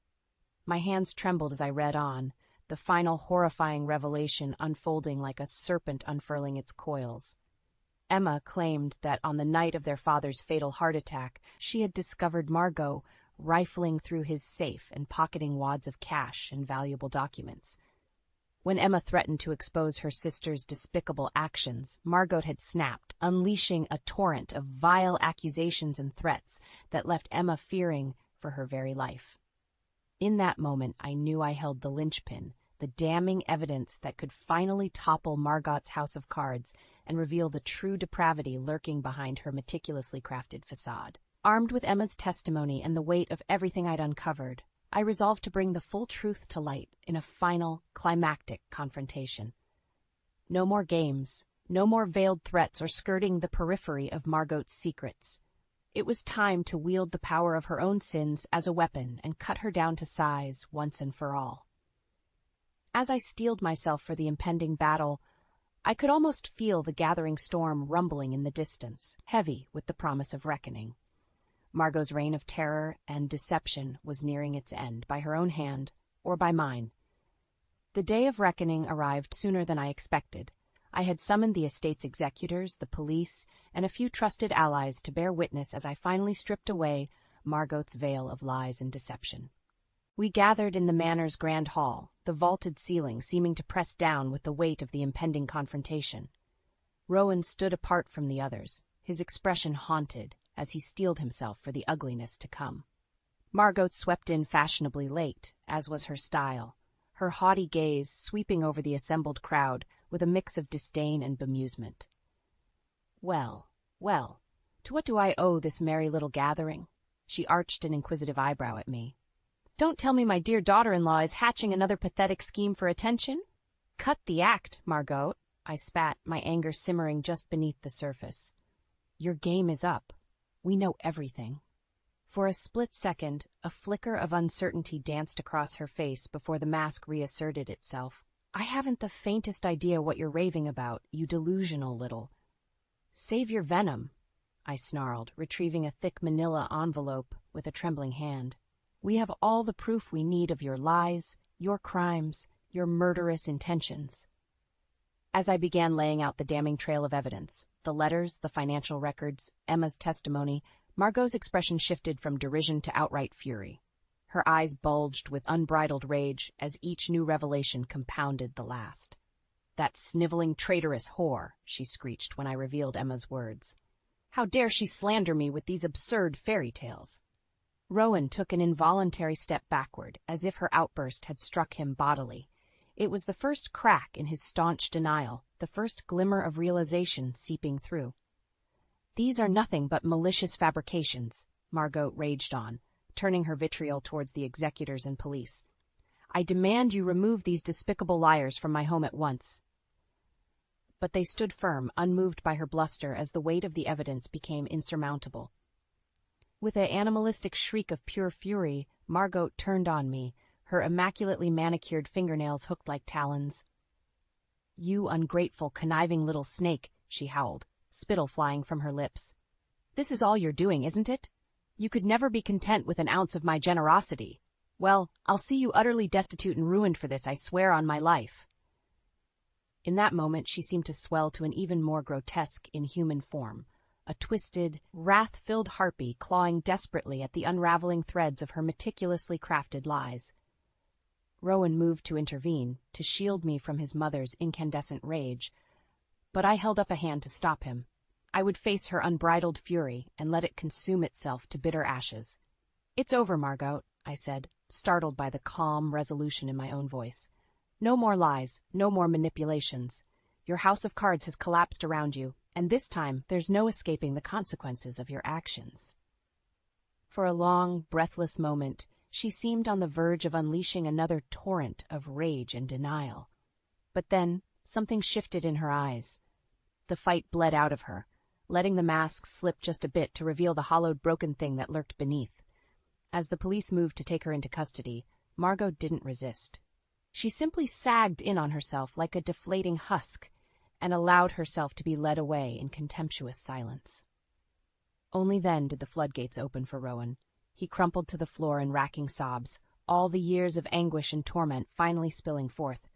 My hands trembled as I read on, the final horrifying revelation unfolding like a serpent unfurling its coils. Emma claimed that on the night of their father's fatal heart attack, she had discovered Margot rifling through his safe and pocketing wads of cash and valuable documents. When Emma threatened to expose her sister's despicable actions, Margot had snapped, unleashing a torrent of vile accusations and threats that left Emma fearing for her very life. In that moment, I knew I held the linchpin, the damning evidence that could finally topple Margot's house of cards and reveal the true depravity lurking behind her meticulously crafted facade. Armed with Emma's testimony and the weight of everything I'd uncovered, I resolved to bring the full truth to light in a final, climactic confrontation. No more games, no more veiled threats or skirting the periphery of Margot's secrets. It was time to wield the power of her own sins as a weapon and cut her down to size once and for all. As I steeled myself for the impending battle, I could almost feel the gathering storm rumbling in the distance, heavy with the promise of reckoning. Margot's reign of terror and deception was nearing its end, by her own hand or by mine. The day of reckoning arrived sooner than I expected. I had summoned the estate's executors, the police, and a few trusted allies to bear witness as I finally stripped away Margot's veil of lies and deception. We gathered in the manor's grand hall, the vaulted ceiling seeming to press down with the weight of the impending confrontation. Rowan stood apart from the others, his expression haunted as he steeled himself for the ugliness to come. Margot swept in fashionably late, as was her style, her haughty gaze sweeping over the assembled crowd with a mix of disdain and bemusement. Well, well, to what do I owe this merry little gathering? She arched an inquisitive eyebrow at me. Don't tell me my dear daughter-in-law is hatching another pathetic scheme for attention? Cut the act, Margot, I spat, my anger simmering just beneath the surface. Your game is up. We know everything. For a split second, a flicker of uncertainty danced across her face before the mask reasserted itself. I haven't the faintest idea what you're raving about, you delusional little. Save your venom, I snarled, retrieving a thick manila envelope with a trembling hand. We have all the proof we need of your lies, your crimes, your murderous intentions. As I began laying out the damning trail of evidence, the letters, the financial records, Emma's testimony, Margot's expression shifted from derision to outright fury. Her eyes bulged with unbridled rage as each new revelation compounded the last. That sniveling, traitorous whore, she screeched when I revealed Emma's words. How dare she slander me with these absurd fairy tales? Rowan took an involuntary step backward, as if her outburst had struck him bodily. It was the first crack in his staunch denial, the first glimmer of realization seeping through. These are nothing but malicious fabrications, Margot raged on, turning her vitriol towards the executors and police. I demand you remove these despicable liars from my home at once. But they stood firm, unmoved by her bluster as the weight of the evidence became insurmountable. With an animalistic shriek of pure fury, Margot turned on me, her immaculately manicured fingernails hooked like talons. You ungrateful, conniving little snake, she howled, spittle flying from her lips. This is all you're doing, isn't it? You could never be content with an ounce of my generosity. Well, I'll see you utterly destitute and ruined for this, I swear on my life. In that moment, she seemed to swell to an even more grotesque, inhuman form, a twisted, wrath-filled harpy clawing desperately at the unraveling threads of her meticulously crafted lies. Rowan moved to intervene, to shield me from his mother's incandescent rage, but I held up a hand to stop him. I would face her unbridled fury and let it consume itself to bitter ashes. It's over, Margot, I said, startled by the calm resolution in my own voice. No more lies, no more manipulations. Your house of cards has collapsed around you, and this time there's no escaping the consequences of your actions. For a long, breathless moment, she seemed on the verge of unleashing another torrent of rage and denial. But then, something shifted in her eyes. The fight bled out of her, letting the mask slip just a bit to reveal the hollowed, broken thing that lurked beneath. As the police moved to take her into custody, Margot didn't resist. She simply sagged in on herself like a deflating husk, and allowed herself to be led away in contemptuous silence. Only then did the floodgates open for Rowan. He crumpled to the floor in racking sobs, all the years of anguish and torment finally spilling forth.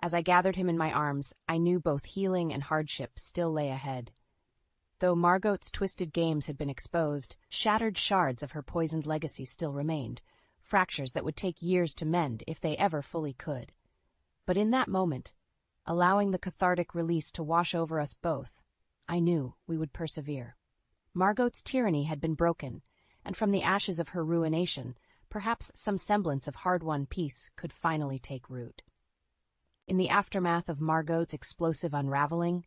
As I gathered him in my arms, I knew both healing and hardship still lay ahead. Though Margot's twisted games had been exposed, shattered shards of her poisoned legacy still remained, fractures that would take years to mend if they ever fully could. But in that moment, allowing the cathartic release to wash over us both, I knew we would persevere. Margot's tyranny had been broken, and from the ashes of her ruination, perhaps some semblance of hard-won peace could finally take root. In the aftermath of Margot's explosive unraveling,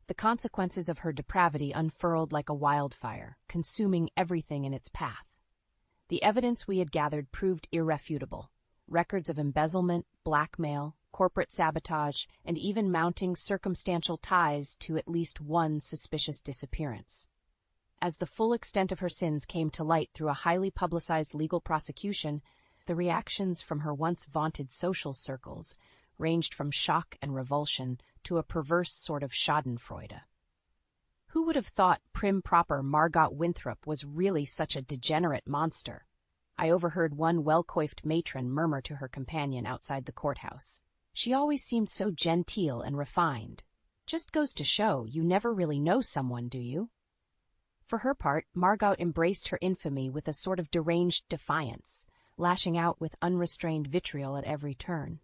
the consequences of her depravity unfurled like a wildfire, consuming everything in its path. The evidence we had gathered proved irrefutable. Records of embezzlement, blackmail, corporate sabotage, and even mounting circumstantial ties to at least one suspicious disappearance. As the full extent of her sins came to light through a highly publicized legal prosecution, the reactions from her once vaunted social circles ranged from shock and revulsion to a perverse sort of schadenfreude. Who would have thought prim proper Margot Winthrop was really such a degenerate monster? I overheard one well-coiffed matron murmur to her companion outside the courthouse. She always seemed so genteel and refined. Just goes to show you never really know someone, do you? For her part, Margot embraced her infamy with a sort of deranged defiance, lashing out with unrestrained vitriol at every turn.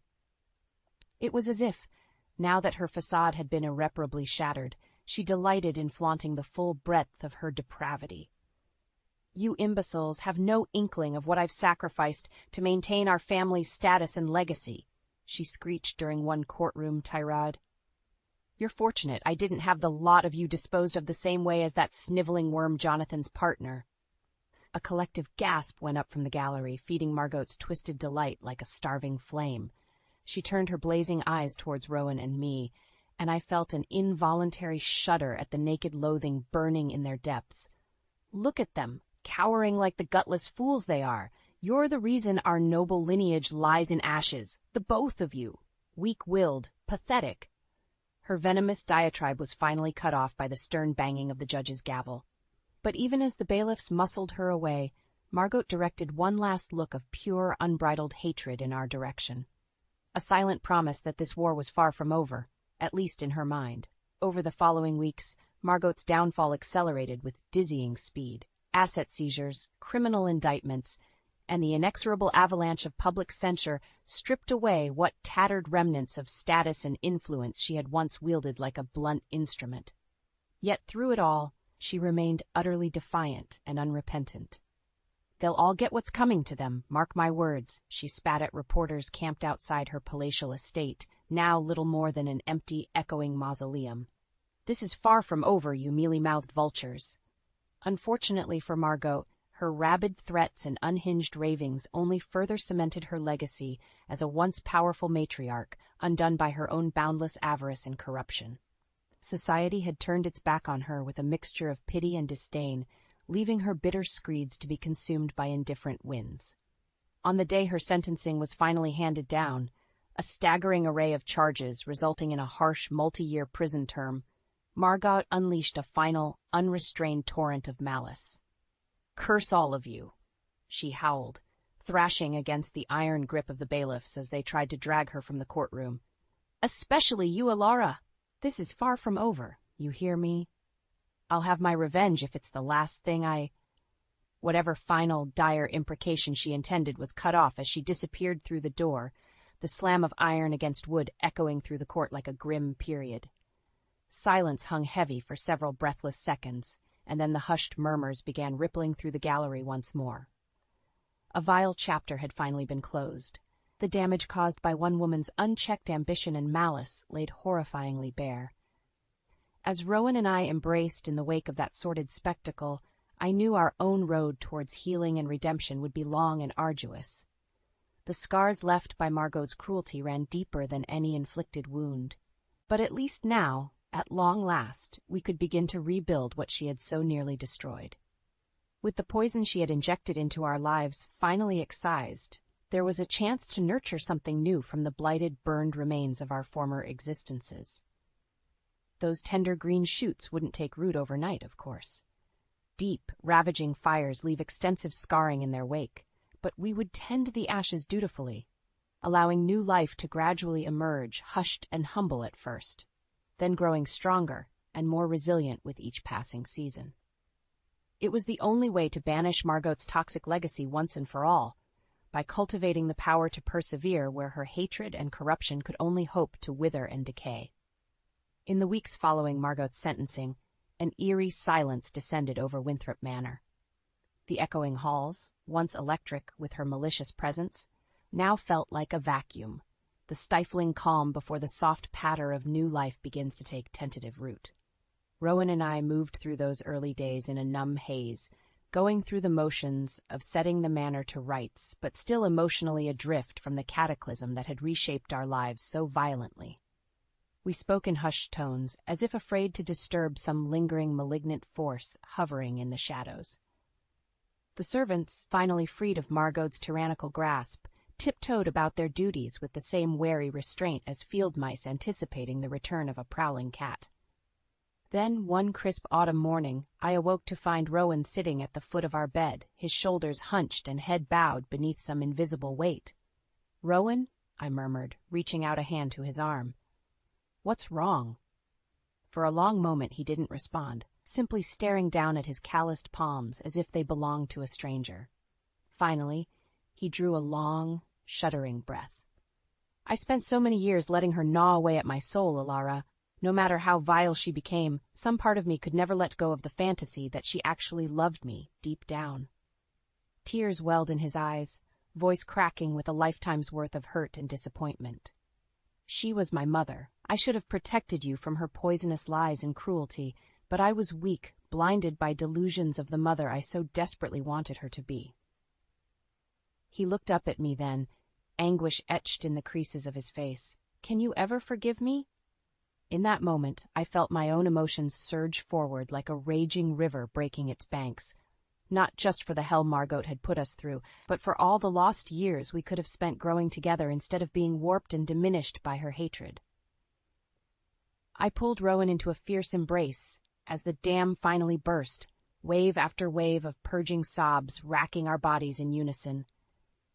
It was as if, now that her facade had been irreparably shattered, she delighted in flaunting the full breadth of her depravity. You imbeciles have no inkling of what I've sacrificed to maintain our family's status and legacy, she screeched during one courtroom tirade. You're fortunate I didn't have the lot of you disposed of the same way as that sniveling worm Jonathan's partner. A collective gasp went up from the gallery, feeding Margot's twisted delight like a starving flame. She turned her blazing eyes towards Rowan and me, and I felt an involuntary shudder at the naked loathing burning in their depths. Look at them, cowering like the gutless fools they are. You're the reason our noble lineage lies in ashes, the both of you. Weak-willed, pathetic. Her venomous diatribe was finally cut off by the stern banging of the judge's gavel. But even as the bailiffs muscled her away, Margot directed one last look of pure, unbridled hatred in our direction. A silent promise that this war was far from over, at least in her mind. Over the following weeks, Margot's downfall accelerated with dizzying speed. Asset seizures, criminal indictments, and the inexorable avalanche of public censure stripped away what tattered remnants of status and influence she had once wielded like a blunt instrument. Yet through it all, she remained utterly defiant and unrepentant. They'll all get what's coming to them, mark my words, she spat at reporters camped outside her palatial estate, now little more than an empty, echoing mausoleum. This is far from over, you mealy-mouthed vultures. Unfortunately for Margot, her rabid threats and unhinged ravings only further cemented her legacy as a once powerful matriarch, undone by her own boundless avarice and corruption. Society had turned its back on her with a mixture of pity and disdain, leaving her bitter screeds to be consumed by indifferent winds. On the day her sentencing was finally handed down, a staggering array of charges resulting in a harsh multi-year prison term, Margot unleashed a final, unrestrained torrent of malice. "Curse all of you," she howled, thrashing against the iron grip of the bailiffs as they tried to drag her from the courtroom. "Especially you, Alara. This is far from over, you hear me? I'll have my revenge if it's the last thing I—" Whatever final, dire imprecation she intended was cut off as she disappeared through the door, the slam of iron against wood echoing through the court like a grim period. Silence hung heavy for several breathless seconds, and then the hushed murmurs began rippling through the gallery once more. A vile chapter had finally been closed. The damage caused by one woman's unchecked ambition and malice laid horrifyingly bare. As Rowan and I embraced in the wake of that sordid spectacle, I knew our own road towards healing and redemption would be long and arduous. The scars left by Margot's cruelty ran deeper than any inflicted wound. But at least now, at long last, we could begin to rebuild what she had so nearly destroyed. With the poison she had injected into our lives finally excised, there was a chance to nurture something new from the blighted, burned remains of our former existences. Those tender green shoots wouldn't take root overnight, of course. Deep, ravaging fires leave extensive scarring in their wake, but we would tend the ashes dutifully, allowing new life to gradually emerge, hushed and humble at first, then growing stronger and more resilient with each passing season. It was the only way to banish Margot's toxic legacy once and for all, by cultivating the power to persevere where her hatred and corruption could only hope to wither and decay. In the weeks following Margot's sentencing, an eerie silence descended over Winthrop Manor. The echoing halls, once electric with her malicious presence, now felt like a vacuum, the stifling calm before the soft patter of new life begins to take tentative root. Rowan and I moved through those early days in a numb haze, going through the motions of setting the manor to rights, but still emotionally adrift from the cataclysm that had reshaped our lives so violently. We spoke in hushed tones, as if afraid to disturb some lingering malignant force hovering in the shadows. The servants, finally freed of Margot's tyrannical grasp, tiptoed about their duties with the same wary restraint as field mice anticipating the return of a prowling cat. Then, one crisp autumn morning, I awoke to find Rowan sitting at the foot of our bed, his shoulders hunched and head bowed beneath some invisible weight. "Rowan?" I murmured, reaching out a hand to his arm. "What's wrong?" For a long moment he didn't respond, simply staring down at his calloused palms as if they belonged to a stranger. Finally, he drew a long, shuddering breath. "I spent so many years letting her gnaw away at my soul, Alara. No matter how vile she became, some part of me could never let go of the fantasy that she actually loved me deep down." Tears welled in his eyes, voice cracking with a lifetime's worth of hurt and disappointment. "She was my mother. I should have protected you from her poisonous lies and cruelty, but I was weak, blinded by delusions of the mother I so desperately wanted her to be." He looked up at me then, anguish etched in the creases of his face. "Can you ever forgive me?" In that moment, I felt my own emotions surge forward like a raging river breaking its banks, not just for the hell Margot had put us through, but for all the lost years we could have spent growing together instead of being warped and diminished by her hatred. I pulled Rowan into a fierce embrace as the dam finally burst, wave after wave of purging sobs racking our bodies in unison.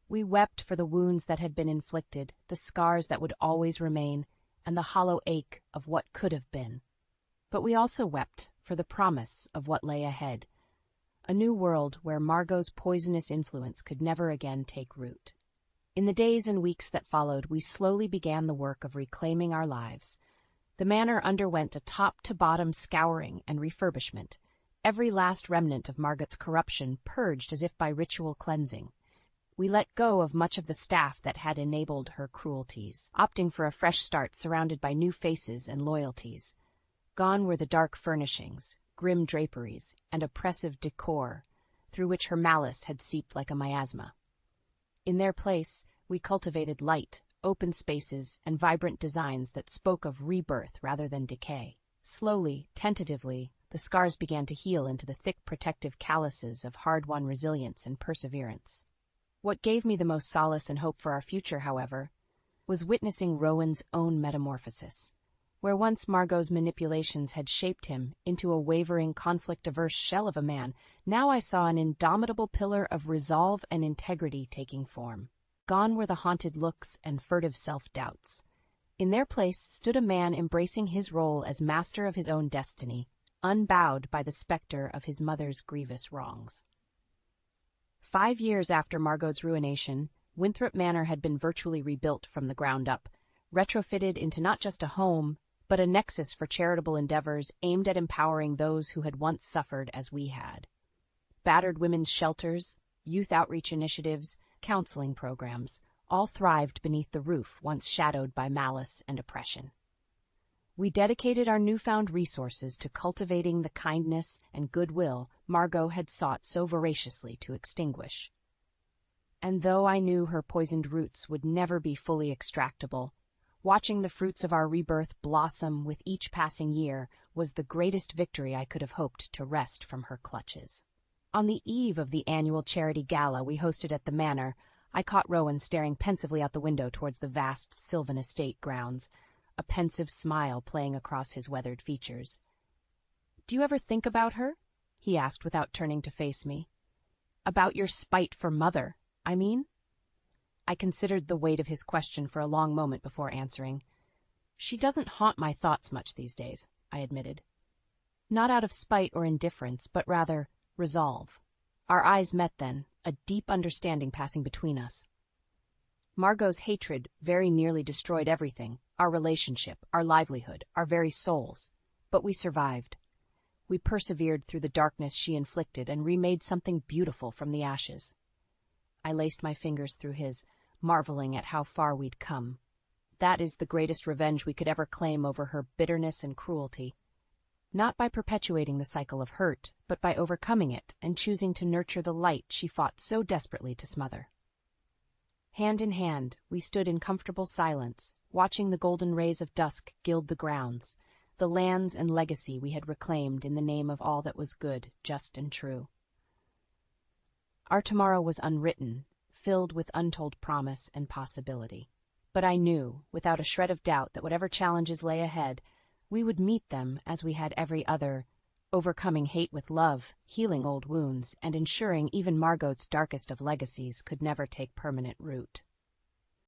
We wept for the wounds that had been inflicted, the scars that would always remain, and the hollow ache of what could have been. But we also wept for the promise of what lay ahead, a new world where Margot's poisonous influence could never again take root. In the days and weeks that followed, we slowly began the work of reclaiming our lives. The manor underwent a top-to-bottom scouring and refurbishment, every last remnant of Margot's corruption purged as if by ritual cleansing. We let go of much of the staff that had enabled her cruelties, opting for a fresh start surrounded by new faces and loyalties. Gone were the dark furnishings, grim draperies, and oppressive decor through which her malice had seeped like a miasma. In their place, we cultivated light, open spaces, and vibrant designs that spoke of rebirth rather than decay. Slowly, tentatively, the scars began to heal into the thick protective calluses of hard-won resilience and perseverance. What gave me the most solace and hope for our future, however, was witnessing Rowan's own metamorphosis. Where once Margot's manipulations had shaped him into a wavering, conflict-averse shell of a man, now I saw an indomitable pillar of resolve and integrity taking form. Gone were the haunted looks and furtive self-doubts. In their place stood a man embracing his role as master of his own destiny, unbowed by the specter of his mother's grievous wrongs. 5 years after Margot's ruination, Winthrop Manor had been virtually rebuilt from the ground up, retrofitted into not just a home, but a nexus for charitable endeavors aimed at empowering those who had once suffered as we had. Battered women's shelters, youth outreach initiatives, counseling programs, all thrived beneath the roof once shadowed by malice and oppression. We dedicated our newfound resources to cultivating the kindness and goodwill Margot had sought so voraciously to extinguish. And though I knew her poisoned roots would never be fully extractable, watching the fruits of our rebirth blossom with each passing year was the greatest victory I could have hoped to wrest from her clutches. On the eve of the annual charity gala we hosted at the manor, I caught Rowan staring pensively out the window towards the vast Sylvan estate grounds, a pensive smile playing across his weathered features. "Do you ever think about her?" he asked without turning to face me. "About your spite for Mother, I mean?" I considered the weight of his question for a long moment before answering. "She doesn't haunt my thoughts much these days," I admitted. Not out of spite or indifference, but rather resolve. Our eyes met then, a deep understanding passing between us. Margot's hatred very nearly destroyed everything, our relationship, our livelihood, our very souls. But we survived. We persevered through the darkness she inflicted and remade something beautiful from the ashes. I laced my fingers through his, marveling at how far we'd come. That is the greatest revenge we could ever claim over her bitterness and cruelty. Not by perpetuating the cycle of hurt, but by overcoming it and choosing to nurture the light she fought so desperately to smother. Hand in hand, we stood in comfortable silence, watching the golden rays of dusk gild the grounds, the lands and legacy we had reclaimed in the name of all that was good, just, and true. Our tomorrow was unwritten, filled with untold promise and possibility. But I knew, without a shred of doubt, that whatever challenges lay ahead, we would meet them as we had every other, overcoming hate with love, healing old wounds, and ensuring even Margot's darkest of legacies could never take permanent root.